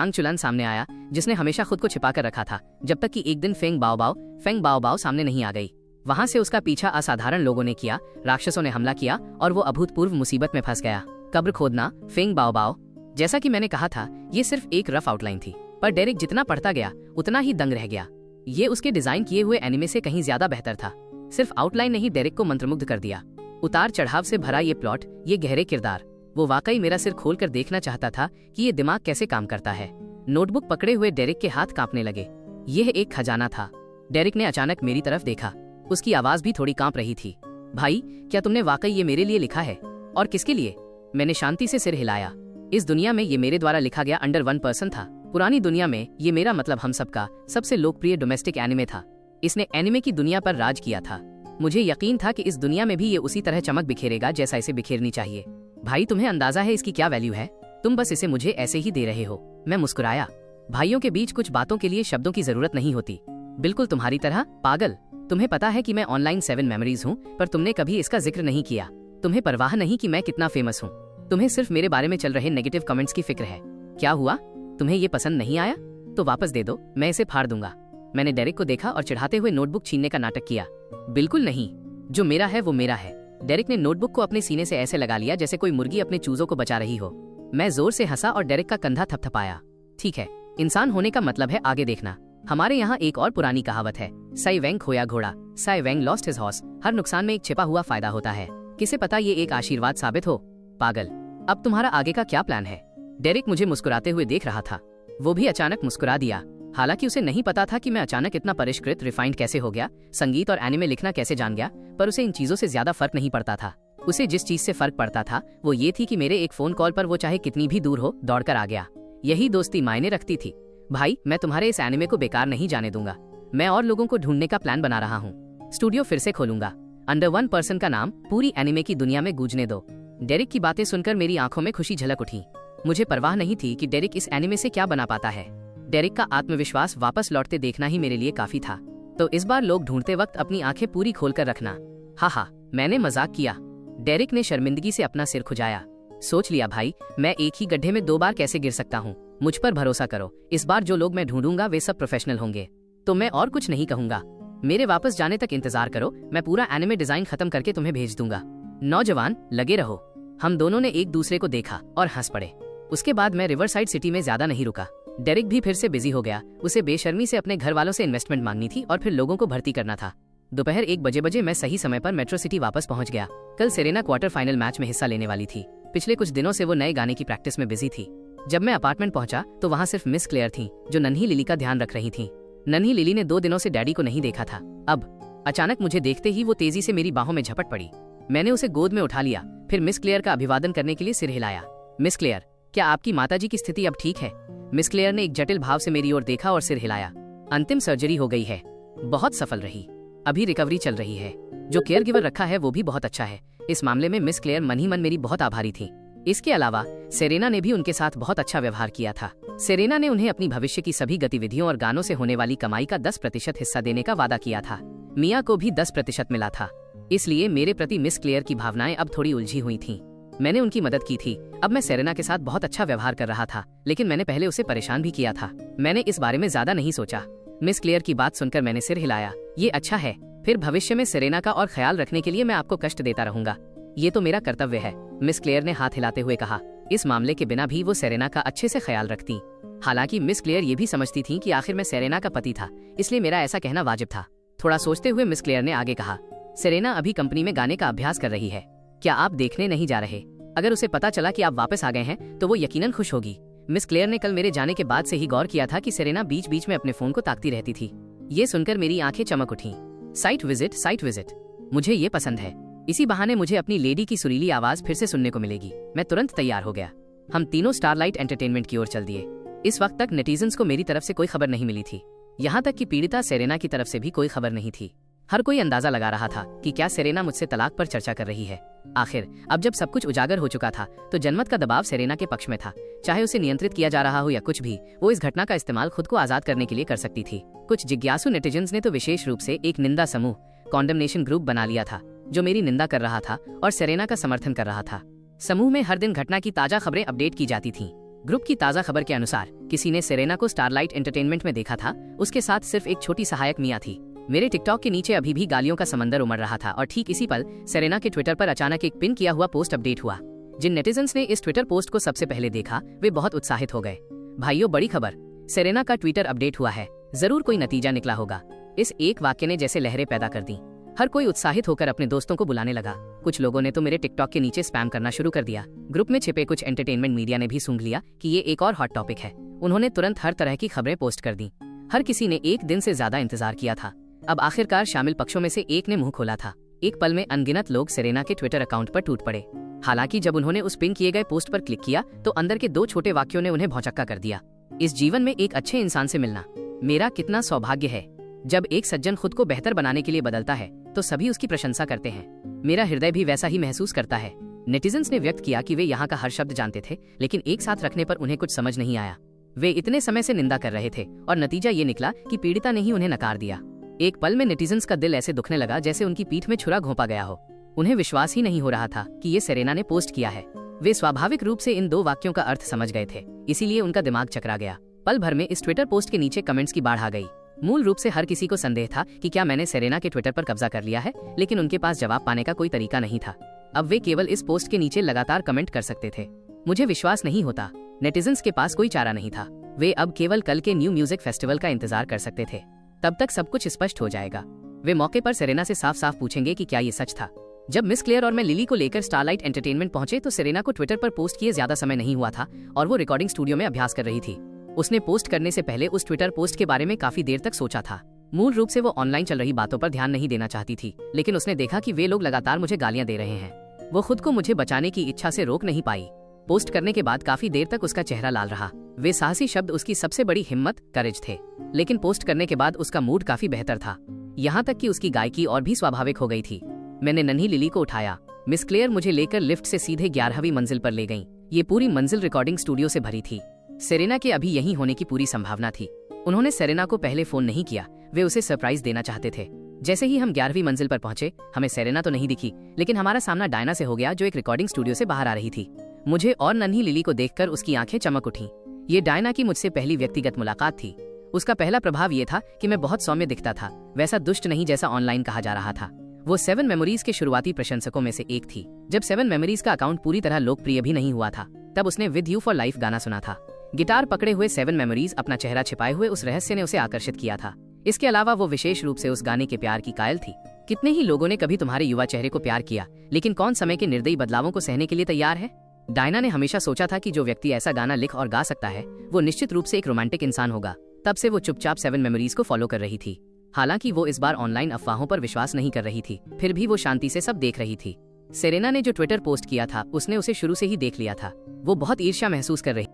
चुलान सामने आया, जिसने हमेशा खुद को छिपा कर रखा था, जब तक कि एक दिन फेंग बाओ सामने नहीं आ गई। वहां से उसका पीछा असाधारण लोगों ने किया, राक्षसों ने हमला किया और वो अभूतपूर्व मुसीबत में फंस गया। कब्र खोदना, फेंग बाओ। जैसा कि मैंने कहा था, ये सिर्फ एक रफ आउटलाइन थी, पर डेरिक जितना पढ़ता गया उतना ही दंग रह गया। ये उसके डिजाइन किए हुए एनिमे से कहीं ज्यादा बेहतर था। सिर्फ आउटलाइन ने ही डेरिक को मंत्रमुग्ध कर दिया। उतार चढ़ाव से भरा ये प्लॉट, ये गहरे किरदार, वो वाकई मेरा सिर खोलकर देखना चाहता था कि ये दिमाग कैसे काम करता है। नोटबुक पकड़े हुए डेरिक के हाथ कांपने लगे। यह एक खजाना था। डेरिक ने अचानक मेरी तरफ देखा। उसकी आवाज भी थोड़ी कांप रही थी। भाई, क्या तुमने वाकई ये मेरे लिए लिखा है? और किसके लिए? मैंने शांति से सिर हिलाया। इस दुनिया में ये मेरे द्वारा लिखा गया अंडर वन पर्सन था। पुरानी दुनिया में ये मेरा मतलब हम सबका सबसे लोकप्रिय डोमेस्टिक एनिमे था। इसने एनिमे की दुनिया पर राज किया था। मुझे यकीन था कि इस दुनिया में भी ये उसी तरह चमक बिखेरेगा जैसा इसे बिखेरनी चाहिए। भाई, तुम्हें अंदाजा है इसकी क्या वैल्यू है? तुम बस इसे मुझे ऐसे ही दे रहे हो। मैं मुस्कुराया। भाइयों के बीच कुछ बातों के लिए शब्दों की जरूरत नहीं होती। बिल्कुल तुम्हारी तरह, पागल। तुम्हें पता है कि मैं ऑनलाइन 7 मेमोरीज हूँ, पर तुमने कभी इसका जिक्र नहीं किया। तुम्हें परवाह नहीं कि मैं कितना फेमस हूँ। तुम्हें सिर्फ मेरे बारे में चल रहे नेगेटिव कमेंट्स की फिक्र है। क्या हुआ? तुम्हें ये पसंद नहीं आया? तो वापस दे दो, मैं इसे फाड़ दूंगा। मैंने डेरिक को देखा और चिढ़ाते हुए नोटबुक छीनने का नाटक किया। बिल्कुल नहीं, जो मेरा है वो मेरा है। डेरिक ने नोटबुक को अपने सीने से ऐसे लगा लिया जैसे कोई मुर्गी अपने चूजों को बचा रही हो। मैं जोर से हंसा और डेरिक का कंधा थपथपाया। ठीक है, इंसान होने का मतलब है आगे देखना। हमारे यहाँ एक और पुरानी कहावत है, साई वेंग खोया घोड़ा, साई वेंग लॉस्ट हिज हॉर्स। हर नुकसान में एक छिपा हुआ फायदा होता है। किसे पता ये एक आशीर्वाद साबित हो। पागल, अब तुम्हारा आगे का क्या प्लान है? डेरिक मुझे मुस्कुराते हुए देख रहा था। वो भी अचानक मुस्कुरा दिया। हालांकि उसे नहीं पता था कि मैं अचानक इतना परिष्कृत रिफाइंड कैसे हो गया, संगीत और एनिमे लिखना कैसे जान गया, पर उसे इन चीजों से ज्यादा फर्क नहीं पड़ता था। उसे जिस चीज से फर्क पड़ता था वो ये थी कि मेरे एक फोन कॉल पर वो चाहे कितनी भी दूर हो दौड़कर आ गया। यही दोस्ती मायने रखती थी। भाई, मैं तुम्हारे इस एनिमे को बेकार नहीं जाने दूंगा। मैं और लोगों को ढूंढने का प्लान बना रहा हूँ। स्टूडियो फिर से खोलूंगा। अंडर वन पर्सन का नाम पूरी एनिमे की दुनिया में गूंजने दो। डेरिक की बातें सुनकर मेरी आंखों में खुशी झलक उठी। मुझे परवाह नहीं थी कि डेरिक इस एनिमे से क्या बना पाता है। डेरिक का आत्मविश्वास वापस लौटते देखना ही मेरे लिए काफी था। तो इस बार लोग ढूंढते वक्त अपनी आंखें पूरी खोलकर रखना। हा, मैंने मजाक किया। डेरिक ने शर्मिंदगी से अपना सिर खुजाया। सोच लिया भाई, मैं एक ही गड्ढे में 2 बार कैसे गिर सकता हूँ। मुझ पर भरोसा करो, इस बार जो लोग मैं ढूंढूंगा वे सब प्रोफेशनल होंगे। तो मैं और कुछ नहीं कहूंगा। मेरे वापस जाने तक इंतजार करो, मैं पूरा एनिमे डिजाइन खत्म करके तुम्हें भेज दूंगा। नौजवान, लगे रहो। हम दोनों ने एक दूसरे को देखा और हंस पड़े। उसके बाद मैं रिवरसाइड सिटी में ज्यादा नहीं रुका। डेरिक भी फिर से बिजी हो गया। उसे बेशर्मी से अपने घर वालों से इन्वेस्टमेंट मांगनी थी और फिर लोगों को भर्ती करना था। दोपहर 1 बजे मैं सही समय पर मेट्रो सिटी वापस पहुंच गया। कल सेरेना क्वार्टर फाइनल मैच में हिस्सा लेने वाली थी। पिछले कुछ दिनों से वो नए गाने की प्रैक्टिस में बिजी थी। जब मैं अपार्टमेंट पहुंचा तो वहाँ सिर्फ मिस क्लेयर थी, जो नन्ही लिली का ध्यान रख रही थी। नन्ही लिली ने 2 दिनों से डैडी को नहीं देखा था। अब अचानक मुझे देखते ही वो तेजी से मेरी बाहों में झपट पड़ी। मैंने उसे गोद में उठा लिया, फिर मिस क्लेयर का अभिवादन करने के लिए सिर हिलाया। मिस क्लेयर, क्या आपकी माताजी की स्थिति अब ठीक है? मिस क्लेयर ने एक जटिल भाव से मेरी ओर देखा और सिर हिलाया। अंतिम सर्जरी हो गई है, बहुत सफल रही। अभी रिकवरी चल रही है। जो केयर गिवर रखा है वो भी बहुत अच्छा है। इस मामले में मिस क्लेयर मन ही मन मेरी बहुत आभारी थी। इसके अलावा सेरेना ने भी उनके साथ बहुत अच्छा व्यवहार किया था। सेरेना ने उन्हें अपनी भविष्य की सभी गतिविधियों और गानों से होने वाली कमाई का 10% हिस्सा देने का वादा किया था। मिया को भी 10% मिला था। इसलिए मेरे प्रति मिस क्लेयर की भावनाएं अब थोड़ी उलझी हुई थीं। मैंने उनकी मदद की थी। अब मैं सेरेना के साथ बहुत अच्छा व्यवहार कर रहा था, लेकिन मैंने पहले उसे परेशान भी किया था। मैंने इस बारे में ज्यादा नहीं सोचा। मिस क्लेयर की बात सुनकर मैंने सिर हिलाया। ये अच्छा है, फिर भविष्य में सेरेना का और ख्याल रखने के लिए मैं आपको कष्ट देता रहूंगा। ये तो मेरा कर्तव्य है, मिस क्लेयर ने हाथ हिलाते हुए कहा। इस मामले के बिना भी वो सेरेना का अच्छे से ख्याल रखती। हालांकि मिस क्लेयर ये भी समझती थी कि आखिर मैं सेरेना का पति था, इसलिए मेरा ऐसा कहना वाजिब था। थोड़ा सोचते हुए मिस क्लेयर ने आगे कहा, सेरेना अभी कंपनी में गाने का अभ्यास कर रही है, क्या आप देखने नहीं जा रहे? अगर उसे पता चला कि आप वापस आ गए हैं तो वो यकीनन खुश होगी। मिस क्लेयर ने कल मेरे जाने के बाद से ही गौर किया था कि सेरेना बीच बीच में अपने फोन को ताकती रहती थी। ये सुनकर मेरी आंखें चमक उठीं। साइट विजिट, मुझे ये पसंद है। इसी बहाने मुझे अपनी लेडी की सुरीली आवाज फिर से सुनने को मिलेगी। मैं तुरंत तैयार हो गया। हम तीनों स्टारलाइट एंटरटेनमेंट की ओर चल दिए। इस वक्त तक नेटिजन्स को मेरी तरफ से कोई खबर नहीं मिली थी। यहाँ तक कि पीड़िता सेरेना की तरफ से भी कोई खबर नहीं थी। हर कोई अंदाजा लगा रहा था कि क्या सेरेना मुझसे तलाक पर चर्चा कर रही है। आखिर अब जब सब कुछ उजागर हो चुका था तो जनमत का दबाव सेरेना के पक्ष में था। चाहे उसे नियंत्रित किया जा रहा हो या कुछ भी, वो इस घटना का इस्तेमाल खुद को आजाद करने के लिए कर सकती थी। कुछ जिज्ञासु नेटिजन्स ने तो विशेष रूप से एक निंदा समूह, कॉन्डमनेशन ग्रुप बना लिया था, जो मेरी निंदा कर रहा था और सेरेना का समर्थन कर रहा था। समूह में हर दिन घटना की ताजा खबरें अपडेट की जाती थीं। ग्रुप की ताजा खबर के अनुसार किसी ने सेरेना को स्टारलाइट एंटरटेनमेंट में देखा था। उसके साथ सिर्फ एक छोटी सहायक मिया थी। मेरे टिकटॉक के नीचे अभी भी गालियों का समंदर उमड़ रहा था और ठीक इसी पल सेरेना के ट्विटर पर अचानक एक पिन किया हुआ पोस्ट अपडेट हुआ। जिन नेटिजन्स ने इस ट्विटर पोस्ट को सबसे पहले देखा वे बहुत उत्साहित हो गए। भाइयों, बड़ी खबर, सेरेना का ट्विटर अपडेट हुआ है, जरूर कोई नतीजा निकला होगा। इस एक वाक्य ने जैसे लहरें पैदा कर दी। हर कोई उत्साहित होकर अपने दोस्तों को बुलाने लगा। कुछ लोगों ने तो मेरे टिकटॉक के नीचे स्पैम करना शुरू कर दिया। ग्रुप में छिपे कुछ एंटरटेनमेंट मीडिया ने भी सूंघ लिया कि ये एक और हॉट टॉपिक है। उन्होंने तुरंत हर तरह की खबरें पोस्ट कर दी। हर किसी ने एक दिन से ज्यादा इंतजार किया था। अब आखिरकार शामिल पक्षों में से एक ने मुंह खोला था। एक पल में अनगिनत लोग सेरेना के ट्विटर अकाउंट पर टूट पड़े। हालांकि जब उन्होंने उस पिन किए गए पोस्ट पर क्लिक किया तो अंदर के 2 छोटे वाक्यों ने उन्हें भौचक्का कर दिया। इस जीवन में एक अच्छे इंसान से मिलना मेरा कितना सौभाग्य है। जब एक सज्जन खुद को बेहतर बनाने के लिए बदलता है तो सभी उसकी प्रशंसा करते हैं। मेरा हृदय भी वैसा ही महसूस करता है। नेटिजन्स ने व्यक्त किया कि वे यहाँ का हर शब्द जानते थे, लेकिन एक साथ रखने पर उन्हें कुछ समझ नहीं आया। वे इतने समय से निंदा कर रहे थे और नतीजा ये निकला कि पीड़िता ने ही उन्हें नकार दिया। एक पल में नेटिजन्स का दिल ऐसे दुखने लगा जैसे उनकी पीठ में छुरा घोंपा गया हो। उन्हें विश्वास ही नहीं हो रहा था कि ये सेरेना ने पोस्ट किया है। वे स्वाभाविक रूप से इन 2 वाक्यों का अर्थ समझ गए थे, इसीलिए उनका दिमाग चकरा गया। पल भर में इस ट्विटर पोस्ट के नीचे कमेंट्स की बाढ़ आ गई। मूल रूप से हर किसी को संदेह था कि क्या मैंने सेरेना के ट्विटर पर कब्जा कर लिया है, लेकिन उनके पास जवाब पाने का कोई तरीका नहीं था। अब वे केवल इस पोस्ट के नीचे लगातार कमेंट कर सकते थे। मुझे विश्वास नहीं होता, नेटिजन्स के पास कोई चारा नहीं था। वे अब केवल कल के न्यू म्यूजिक फेस्टिवल का इंतजार कर सकते थे। तब तक सब कुछ स्पष्ट हो जाएगा। वे मौके पर सेरेना से साफ साफ पूछेंगे कि क्या ये सच था। जब मिस क्लेयर और मैं लिली को लेकर स्टारलाइट एंटरटेनमेंट पहुंचे तो सेरेना को ट्विटर पर पोस्ट किए ज्यादा समय नहीं हुआ था और वो रिकॉर्डिंग स्टूडियो में अभ्यास कर रही थी। उसने पोस्ट करने से पहले उस ट्विटर पोस्ट के बारे में काफी देर तक सोचा था। मूल रूप से वो ऑनलाइन चल रही बातों पर ध्यान नहीं देना चाहती थी, लेकिन उसने देखा कि वे लोग लगातार मुझे गालियां दे रहे हैं। वो खुद को मुझे बचाने की इच्छा से रोक नहीं पाई। पोस्ट करने के बाद काफी देर तक उसका चेहरा लाल रहा। वे साहसी शब्द उसकी सबसे बड़ी हिम्मत, करेज थे। लेकिन पोस्ट करने के बाद उसका मूड काफी बेहतर था। यहाँ तक कि उसकी गायकी और भी स्वाभाविक हो गई थी। मैंने नन्ही लिली को उठाया। मिस क्लेयर मुझे लेकर लिफ्ट से सीधे 11वीं मंजिल पर ले गईं। ये पूरी मंजिल रिकॉर्डिंग स्टूडियो से भरी थी। सेरेना के अभी यहीं होने की पूरी संभावना थी। उन्होंने सेरेना को पहले फोन नहीं किया, वे उसे सरप्राइज देना चाहते थे। जैसे ही हम 11वीं मंजिल पर पहुंचे, हमें सेरेना तो नहीं दिखी, लेकिन हमारा सामना डायना से हो गया, जो एक रिकॉर्डिंग स्टूडियो से बाहर आ रही थी। मुझे और नन्ही लिली को देखकर उसकी आंखें चमक उठीं। ये डायना की मुझसे पहली व्यक्तिगत मुलाकात थी। उसका पहला प्रभाव ये था कि मैं बहुत सौम्य दिखता था, वैसा दुष्ट नहीं जैसा ऑनलाइन कहा जा रहा था। वो 7 मेमोरीज के शुरुआती प्रशंसकों में से एक थी। जब 7 मेमोरीज का अकाउंट पूरी तरह लोकप्रिय भी नहीं हुआ था, तब उसने विद यू फॉर लाइफ गाना सुना था। गिटार पकड़े हुए 7 मेमोरीज, अपना चेहरा छिपाए हुए उस रहस्य ने उसे आकर्षित किया था। इसके अलावा वो विशेष रूप से उस गाने के प्यार की कायल थी। कितने ही लोगों ने कभी तुम्हारे युवा चेहरे को प्यार किया, लेकिन कौन समय के निर्दयी बदलावों को सहने के लिए तैयार है? डायना ने हमेशा सोचा था कि जो व्यक्ति ऐसा गाना लिख और गा सकता है, वो निश्चित रूप से एक रोमांटिक इंसान होगा। तब से वो चुपचाप 7 मेमोरीज को फॉलो कर रही थी। हालांकि वो इस बार ऑनलाइन अफवाहों पर विश्वास नहीं कर रही थी, फिर भी वो शांति से सब देख रही थी। सेरेना ने जो ट्विटर पोस्ट किया था, उसने उसे शुरू से ही देख लिया था। वो बहुत ईर्ष्या महसूस कर रही।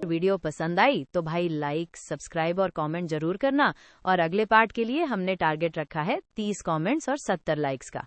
वीडियो पसंद आई तो भाई लाइक, सब्सक्राइब और कमेंट जरूर करना। और अगले पार्ट के लिए हमने टारगेट रखा है 30 कमेंट्स और 70 लाइक्स का।